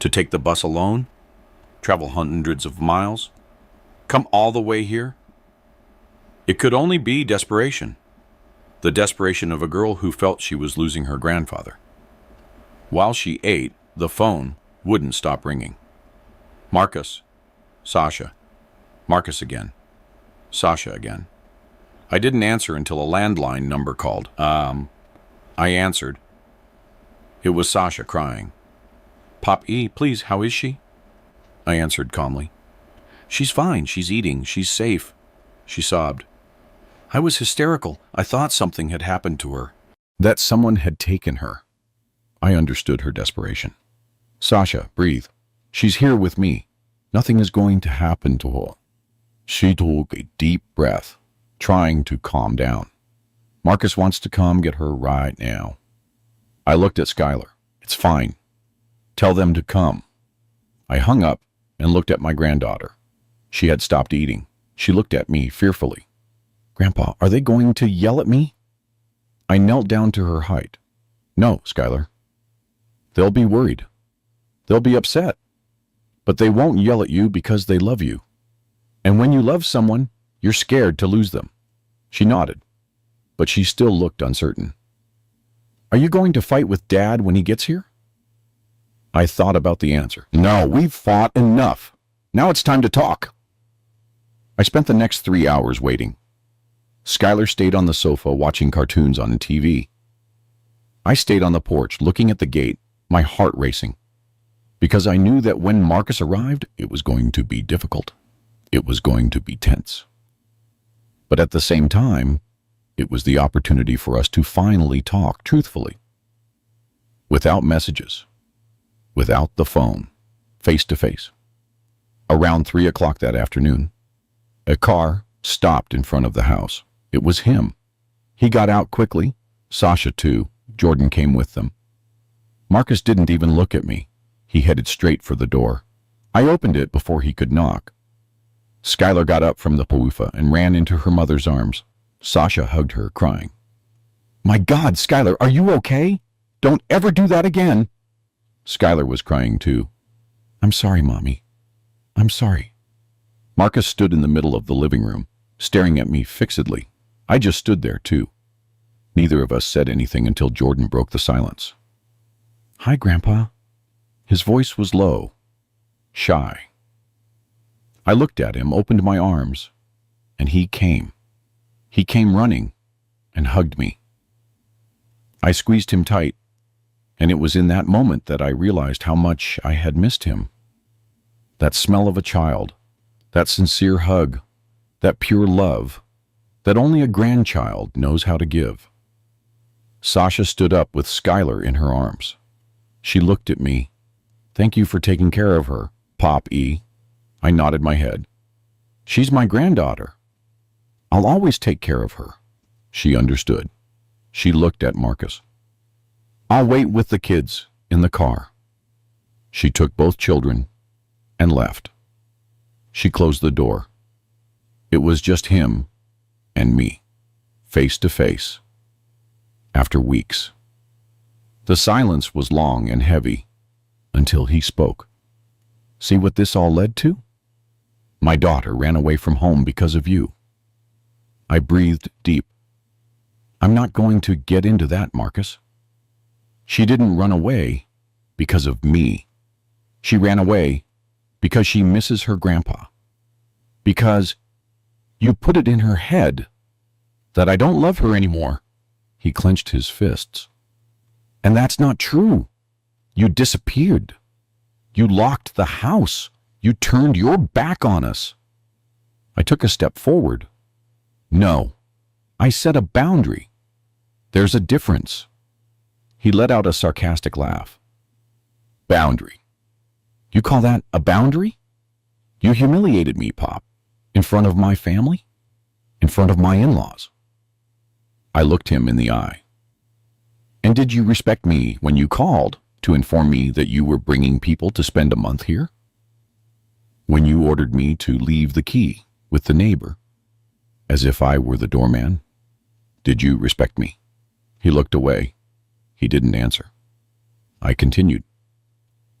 To take the bus alone? Travel hundreds of miles? Come all the way here? It could only be desperation. The desperation of a girl who felt she was losing her grandfather. While she ate, the phone wouldn't stop ringing. Marcus. Sasha. Marcus again. Sasha again. I didn't answer until a landline number called. I answered. It was Sasha crying. Pop E, please, how is she? I answered calmly. She's fine, she's eating, she's safe. She sobbed. I was hysterical. I thought something had happened to her. That someone had taken her. I understood her desperation. Sasha, breathe. She's here with me. Nothing is going to happen to her. She took a deep breath, trying to calm down. Marcus wants to come get her right now. I looked at Skylar. It's fine. Tell them to come. I hung up and looked at my granddaughter. She had stopped eating. She looked at me fearfully. Grandpa, are they going to yell at me? I knelt down to her height. No, Skylar. They'll be worried. They'll be upset. But they won't yell at you because they love you. And when you love someone, you're scared to lose them. She nodded, but she still looked uncertain. Are you going to fight with Dad when he gets here? I thought about the answer. No, we've fought enough. Now it's time to talk. I spent the next 3 hours waiting. Skylar stayed on the sofa watching cartoons on TV. I stayed on the porch looking at the gate, my heart racing. Because I knew that when Marcus arrived, it was going to be difficult. It was going to be tense. But at the same time, it was the opportunity for us to finally talk truthfully. Without messages. Without the phone. Face to face. Around 3 o'clock that afternoon, a car stopped in front of the house. It was him. He got out quickly. Sasha too. Jordan came with them. Marcus didn't even look at me. He headed straight for the door. I opened it before he could knock. Skylar got up from the sofa and ran into her mother's arms. Sasha hugged her, crying. My God, Skylar, are you okay? Don't ever do that again. Skylar was crying too. I'm sorry, Mommy. I'm sorry. Marcus stood in the middle of the living room, staring at me fixedly. I just stood there too. Neither of us said anything until Jordan broke the silence. Hi, Grandpa. His voice was low, shy. I looked at him, opened my arms, and he came. He came running and hugged me. I squeezed him tight, and it was in that moment that I realized how much I had missed him. That smell of a child, that sincere hug, that pure love that only a grandchild knows how to give. Sasha stood up with Skylar in her arms. She looked at me. "Thank you for taking care of her, Pop E." I nodded my head. "She's my granddaughter. I'll always take care of her." She understood. She looked at Marcus. "I'll wait with the kids in the car." She took both children and left. She closed the door. It was just him and me, face to face. After weeks. The silence was long and heavy until he spoke. "See what this all led to? My daughter ran away from home because of you." I breathed deep. "I'm not going to get into that, Marcus. She didn't run away because of me. She ran away because she misses her grandpa. Because you put it in her head that I don't love her anymore." He clenched his fists. "And that's not true. You disappeared. You locked the house. You turned your back on us." I took a step forward. "No, I set a boundary. There's a difference." He let out a sarcastic laugh. "Boundary? You call that a boundary? You humiliated me, Pop, in front of my family, in front of my in-laws." I looked him in the eye. "And did you respect me when you called to inform me that you were bringing people to spend a month here? When you ordered me to leave the key with the neighbor, as if I were the doorman? Did you respect me?" He looked away. He didn't answer. I continued.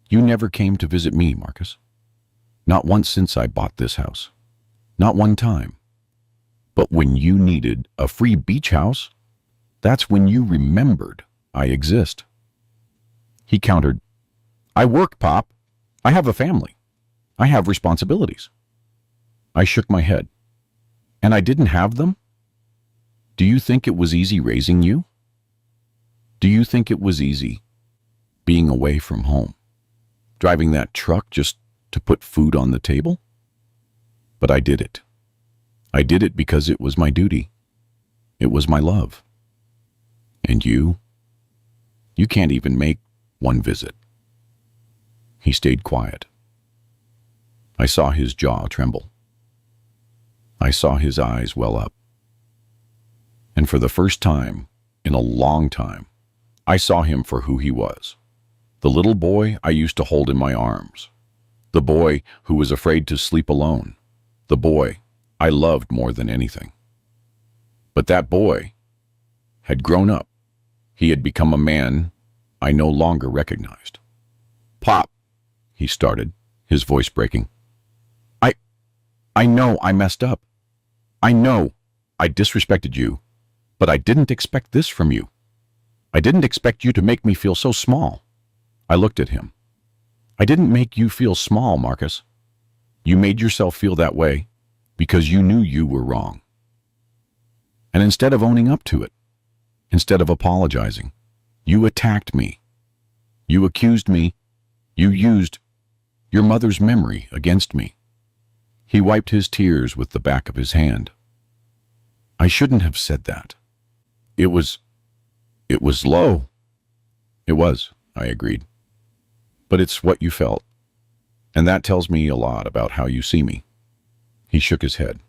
"You never came to visit me, Marcus. Not once since I bought this house. Not one time. But when you needed a free beach house, that's when you remembered I exist." He countered, "I work, Pop. I have a family. I have responsibilities." I shook my head. "And I didn't have them? Do you think it was easy raising you? Do you think it was easy being away from home, driving that truck just to put food on the table? But I did it. I did it because it was my duty. It was my love. And you can't even make one visit." He stayed quiet. I saw his jaw tremble. I saw his eyes well up. And for the first time in a long time, I saw him for who he was. The little boy I used to hold in my arms. The boy who was afraid to sleep alone. The boy I loved more than anything. But that boy had grown up. He had become a man I no longer recognized. "Pop," he started, his voice breaking. I know I messed up. I know I disrespected you, but I didn't expect this from you. I didn't expect you to make me feel so small." I looked at him. "I didn't make you feel small, Marcus. You made yourself feel that way because you knew you were wrong. And instead of owning up to it, instead of apologizing, you attacked me. You accused me. You used your mother's memory against me." He wiped his tears with the back of his hand. "I shouldn't have said that. It was low." "It was," I agreed. "But it's what you felt. And that tells me a lot about how you see me." He shook his head.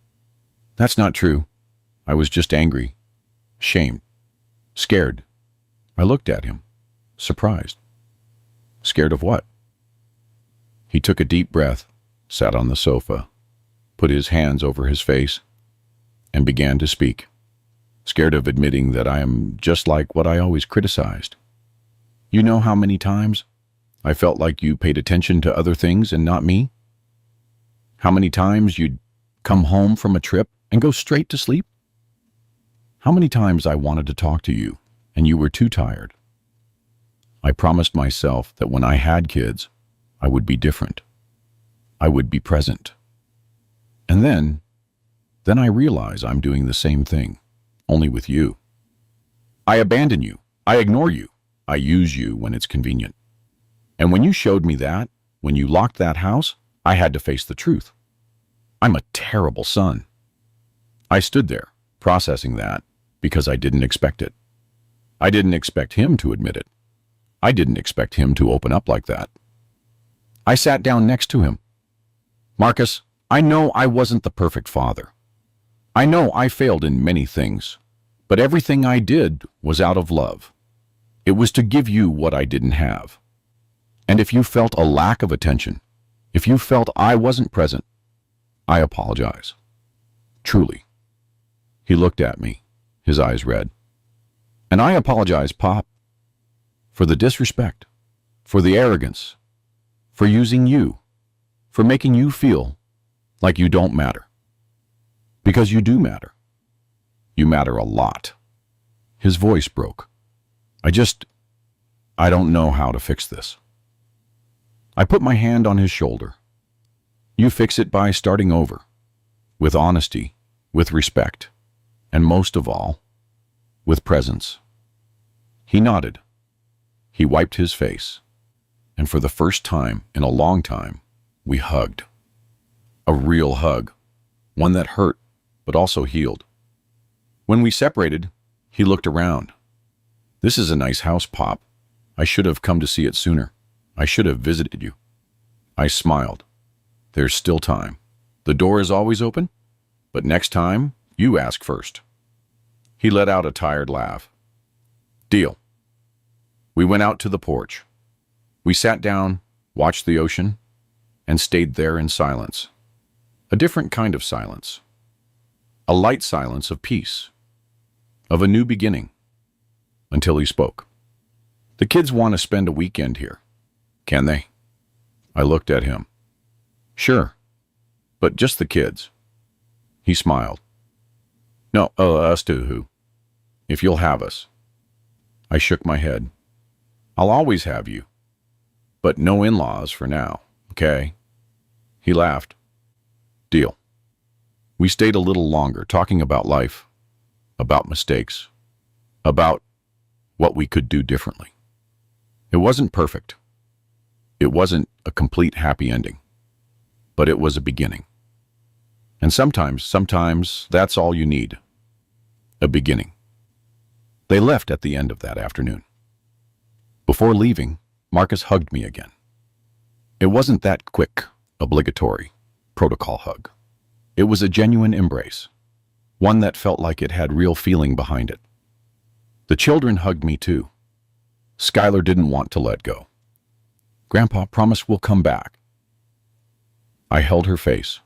"That's not true. I was just angry, ashamed, scared." I looked at him, surprised. "Scared of what?" He took a deep breath, sat on the sofa, put his hands over his face, and began to speak. "Scared of admitting that I am just like what I always criticized. You know how many times I felt like you paid attention to other things and not me? How many times you'd come home from a trip and go straight to sleep? How many times I wanted to talk to you and you were too tired? I promised myself that when I had kids, I would be different. I would be present. And then I realize I'm doing the same thing. only with you. I abandon you. I ignore you. I use you when it's convenient. And when you showed me that, when you locked that house, I had to face the truth. I'm a terrible son. I stood there, processing that, because I didn't expect it. I didn't expect him to admit it. I didn't expect him to open up like that. I sat down next to him. Marcus, I know I wasn't the perfect father. I know I failed in many things, but everything I did was out of love. It was to give you what I didn't have. And if you felt a lack of attention, if you felt I wasn't present, I apologize. Truly. He looked at me, his eyes red. And I apologize, Pop, for the disrespect, for the arrogance, for using you, for making you feel like you don't matter. Because you do matter. You matter a lot. His voice broke. I don't know how to fix this. I put my hand on his shoulder. You fix it by starting over, with honesty, with respect, and most of all, with presence. He nodded. He wiped his face, and for the first time in a long time, we hugged. A real hug, one that hurt, but also healed. When we separated, he looked around. This is a nice house, Pop. I should have come to see it sooner. I should have visited you. I smiled. There's still time. The door is always open, but next time, you ask first. He let out a tired laugh. Deal. We went out to the porch. We sat down, watched the ocean, and stayed there in silence. A different kind of silence. A light silence of peace, of a new beginning, until he spoke. The kids want to spend a weekend here. Can they? I looked at him. Sure, but just the kids. He smiled. No, us too. If you'll have us. I shook my head. I'll always have you. But no in-laws for now, okay? He laughed. Deal. We stayed a little longer talking about life, about mistakes, about what we could do differently. It wasn't perfect. It wasn't a complete happy ending, but it was a beginning. And sometimes that's all you need. A beginning. They left at the end of that afternoon. Before leaving, Marcus hugged me again. It wasn't that quick, obligatory, protocol hug. It was a genuine embrace, one that felt like it had real feeling behind it. The children hugged me too. Skylar didn't want to let go. Grandpa, promise we'll come back. I held her face.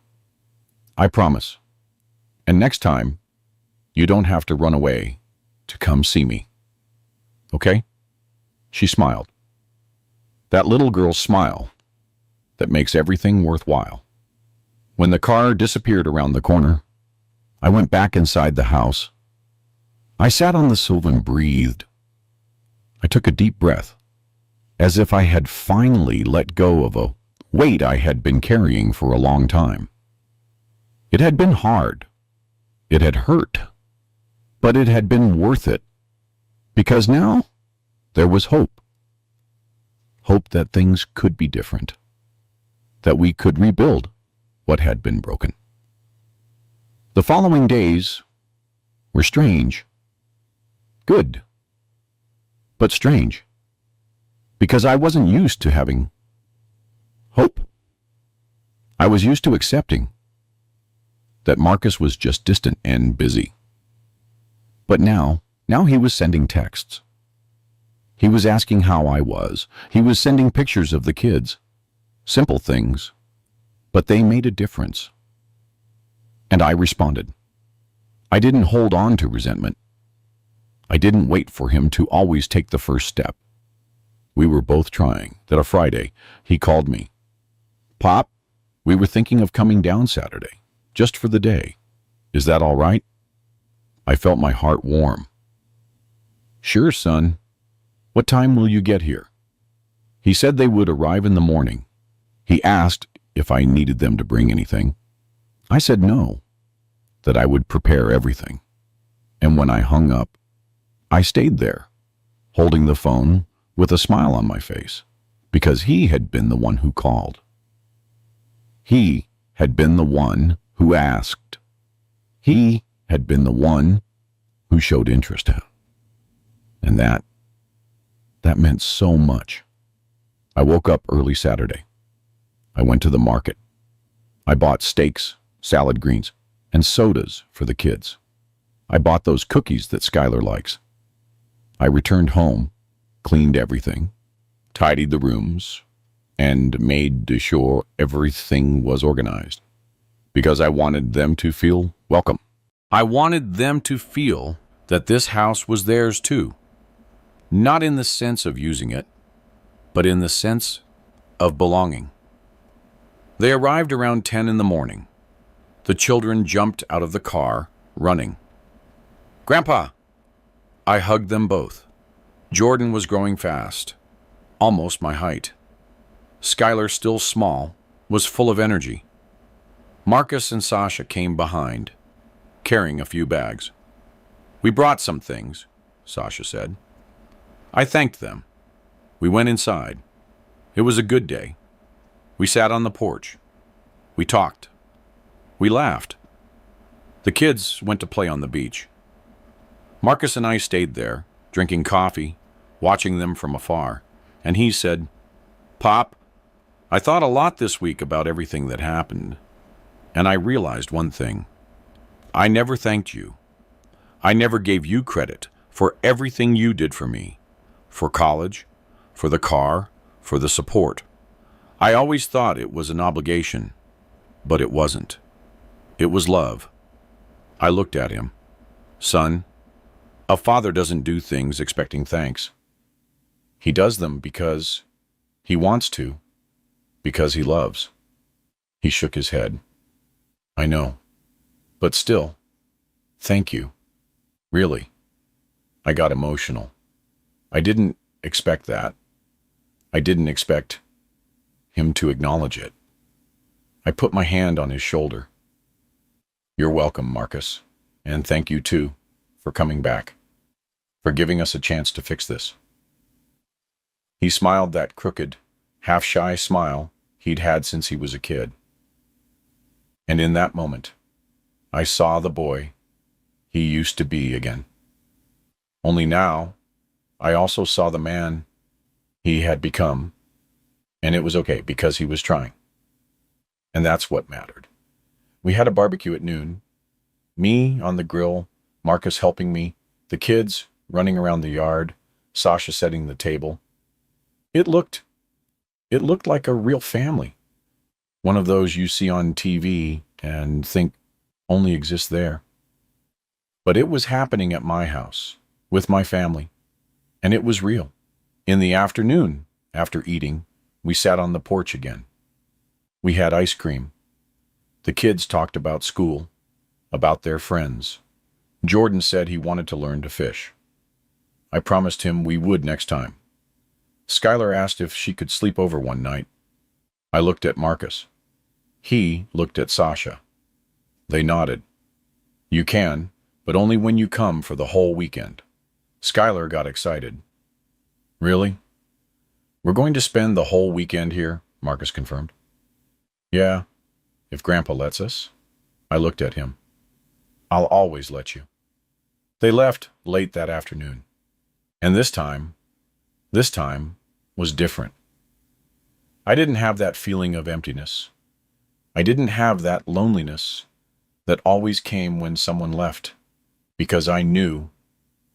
I promise. And next time, you don't have to run away to come see me. Okay? She smiled. That little girl's smile that makes everything worthwhile. When the car disappeared around the corner, I went back inside the house. I sat on the sofa and breathed. I took a deep breath, as if I had finally let go of a weight I had been carrying for a long time. It had been hard. It had hurt. But it had been worth it, because now there was hope. Hope that things could be different, that we could rebuild what had been broken. The following days were strange. Good, but strange, because I wasn't used to having hope. I was used to accepting that Marcus was just distant and busy. But now he was sending texts. He was asking how I was. He was sending pictures of the kids. Simple things, but they made a difference. And I responded. I didn't hold on to resentment. I didn't wait for him to always take the first step. We were both trying. That a Friday, he called me. Pop, we were thinking of coming down Saturday, just for the day. Is that all right? I felt my heart warm. Sure, son. What time will you get here? He said they would arrive in the morning. He asked if I needed them to bring anything. I said no, that I would prepare everything. And when I hung up, I stayed there, holding the phone with a smile on my face, because he had been the one who called. He had been the one who asked. He had been the one who showed interest. And that meant so much. I woke up early Saturday. I went to the market. I bought steaks, salad greens, and sodas for the kids. I bought those cookies that Skylar likes. I returned home, cleaned everything, tidied the rooms, and made sure everything was organized. Because I wanted them to feel welcome. I wanted them to feel that this house was theirs too. Not in the sense of using it, but in the sense of belonging. They arrived around 10 in the morning. The children jumped out of the car, running. "Grandpa!" I hugged them both. Jordan was growing fast, almost my height. Skylar, still small, was full of energy. Marcus and Sasha came behind, carrying a few bags. "We brought some things," Sasha said. I thanked them. We went inside. It was a good day. We sat on the porch. We talked. We laughed. The kids went to play on the beach. Marcus and I stayed there, drinking coffee, watching them from afar, and he said, "Pop, I thought a lot this week about everything that happened, and I realized one thing. I never thanked you. I never gave you credit for everything you did for me, for college, for the car, for the support. I always thought it was an obligation, but it wasn't. It was love." I looked at him. "Son, a father doesn't do things expecting thanks. He does them because he wants to, because he loves." He shook his head. "I know, but still, thank you. Really." I got emotional. I didn't expect that. I didn't expect him to acknowledge it. I put my hand on his shoulder. "You're welcome, Marcus, and thank you too for coming back, for giving us a chance to fix this." He smiled that crooked, half-shy smile he'd had since he was a kid. And in that moment, I saw the boy he used to be again. Only now, I also saw the man he had become, and it was okay because he was trying. And that's what mattered. We had a barbecue at noon, me on the grill, Marcus helping me, the kids running around the yard, Sasha setting the table. It looked like a real family, one of those you see on TV and think only exists there. But it was happening at my house, with my family, and it was real. In the afternoon, after eating, we sat on the porch again. We had ice cream. The kids talked about school, about their friends. Jordan said he wanted to learn to fish. I promised him we would next time. Skylar asked if she could sleep over one night. I looked at Marcus. He looked at Sasha. They nodded. "You can, but only when you come for the whole weekend." Skylar got excited. "Really? We're going to spend the whole weekend here?" Marcus confirmed. "Yeah, if Grandpa lets us." I looked at him. "I'll always let you." They left late that afternoon. And this time was different. I didn't have that feeling of emptiness. I didn't have that loneliness that always came when someone left, because I knew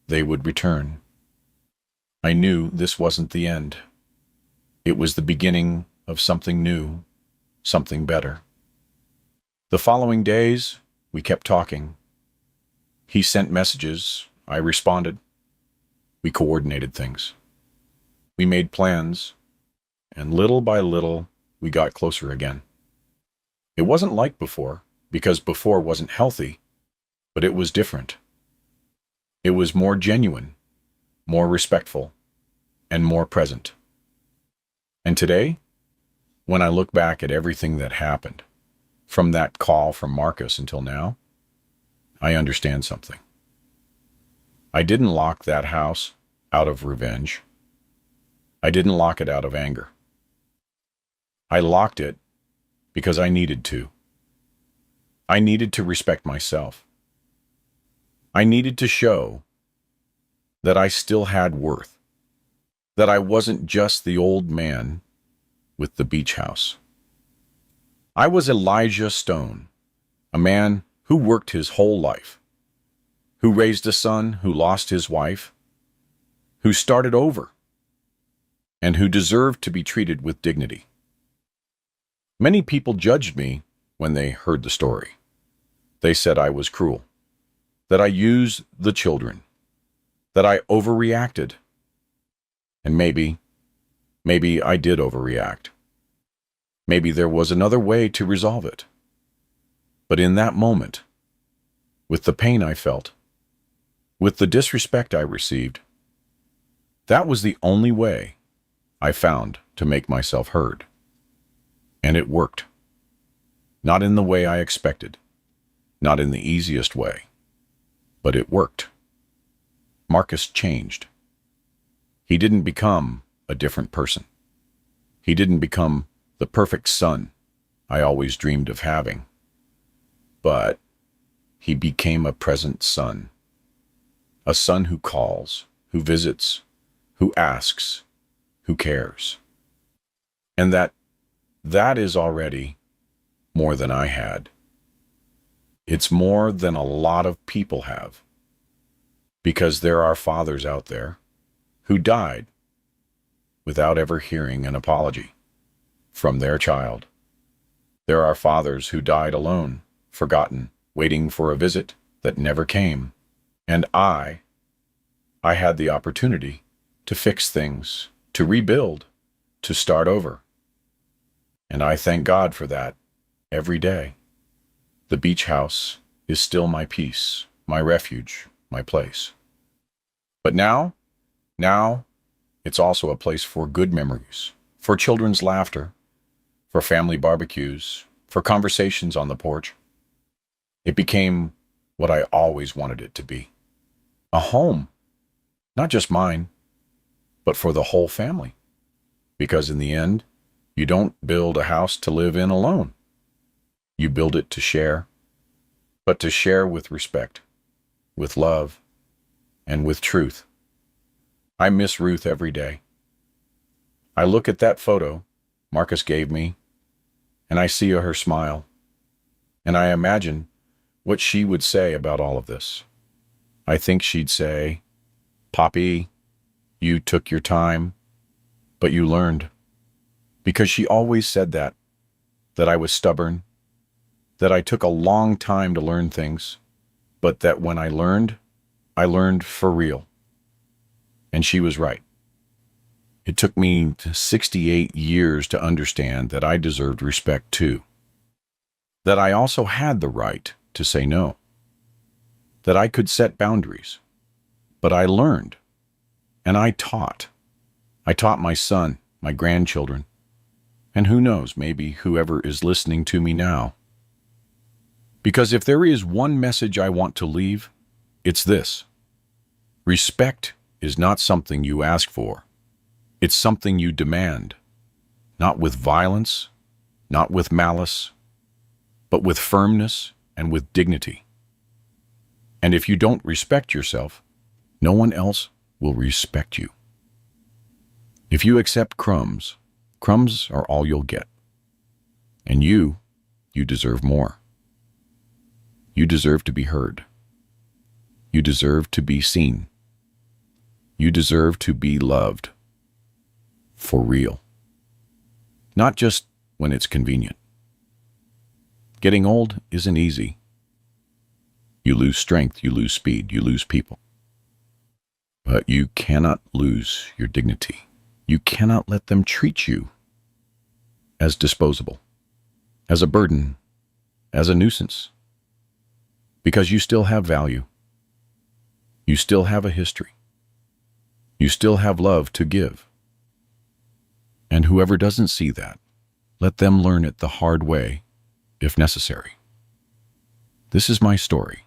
they would return. I knew this wasn't the end. It was the beginning of something new, something better. The following days, we kept talking. He sent messages, I responded. We coordinated things. We made plans, and little by little, we got closer again. It wasn't like before, because before wasn't healthy, but it was different. It was more genuine, more respectful, and more present. And today, when I look back at everything that happened, from that call from Marcus until now, I understand something. I didn't lock that house out of revenge. I didn't lock it out of anger. I locked it because I needed to. I needed to respect myself. I needed to show that I still had worth, that I wasn't just the old man with the beach house. I was Elijah Stone, a man who worked his whole life, who raised a son who lost his wife, who started over, and who deserved to be treated with dignity. Many people judged me when they heard the story. They said I was cruel, that I used the children, that I overreacted. And maybe I did overreact. Maybe there was another way to resolve it. But in that moment, with the pain I felt, with the disrespect I received, that was the only way I found to make myself heard. And it worked. Not in the way I expected, not in the easiest way, but it worked. Marcus changed. He didn't become a different person. He didn't become the perfect son I always dreamed of having. But he became a present son. A son who calls, who visits, who asks, who cares. And that is already more than I had. It's more than a lot of people have. Because there are fathers out there who died without ever hearing an apology from their child. There are fathers who died alone, forgotten, waiting for a visit that never came. And I had the opportunity to fix things, to rebuild, to start over. And I thank God for that every day. The beach house is still my peace, my refuge, my place. But now it's also a place for good memories, for children's laughter, for family barbecues, for conversations on the porch. It became what I always wanted it to be. A home, not just mine, but for the whole family. Because in the end, you don't build a house to live in alone. You build it to share, but to share with respect, with love, and with truth. I miss Ruth every day. I look at that photo Marcus gave me, and I see her smile, and I imagine what she would say about all of this. I think she'd say, "Poppy, you took your time, but you learned." Because she always said that I was stubborn, that I took a long time to learn things, but that when I learned for real. And she was right. It took me 68 years to understand that I deserved respect too. That I also had the right to say no. That I could set boundaries. But I learned. And I taught. I taught my son, my grandchildren, and who knows, maybe whoever is listening to me now. Because if there is one message I want to leave, it's this. Respect is not something you ask for. It's something you demand. Not with violence, not with malice, but with firmness and with dignity. And if you don't respect yourself, no one else will respect you. If you accept crumbs, crumbs are all you'll get. And you deserve more. You deserve to be heard. You deserve to be seen. You deserve to be loved. For real. Not just when it's convenient. Getting old isn't easy. You lose strength, you lose speed, you lose people. But you cannot lose your dignity. You cannot let them treat you as disposable, as a burden, as a nuisance. Because you still have value. You still have a history. You still have love to give. And whoever doesn't see that, let them learn it the hard way, if necessary. This is my story.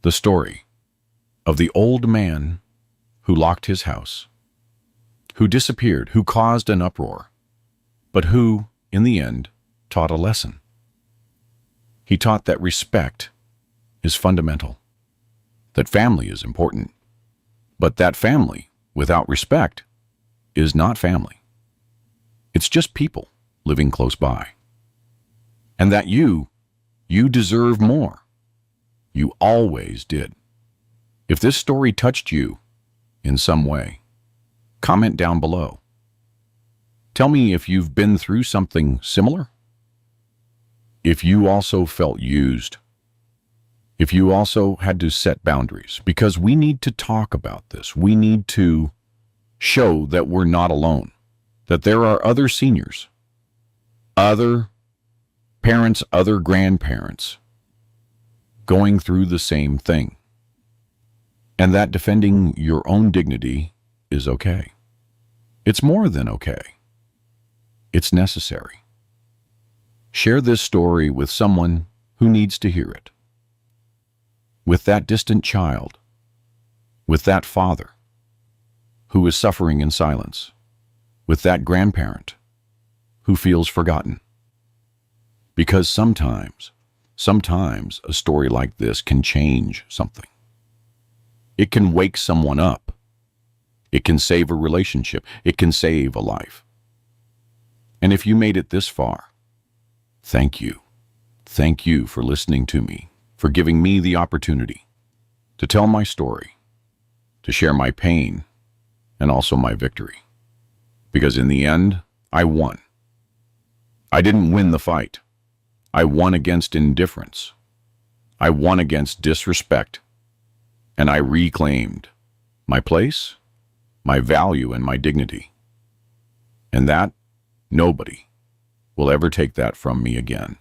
The story of the old man who locked his house, who disappeared, who caused an uproar, but who, in the end, taught a lesson. He taught that respect is fundamental, that family is important, but that family without respect is not family. It's just people living close by. And that you deserve more. You always did. If this story touched you in some way, comment down below. Tell me if you've been through something similar. If you also felt used. If you also had to set boundaries, because we need to talk about this. We need to show that we're not alone, that there are other seniors, other parents, other grandparents going through the same thing, and that defending your own dignity is okay. It's more than okay. It's necessary. Share this story with someone who needs to hear it. With that distant child, with that father who is suffering in silence, with that grandparent who feels forgotten. Because sometimes a story like this can change something. It can wake someone up. It can save a relationship. It can save a life. And if you made it this far, thank you. Thank you for listening to me, for giving me the opportunity to tell my story, to share my pain, and also my victory. Because in the end, I won. I didn't win the fight. I won against indifference. I won against disrespect. And I reclaimed my place, my value, and my dignity. And that, nobody will ever take that from me again.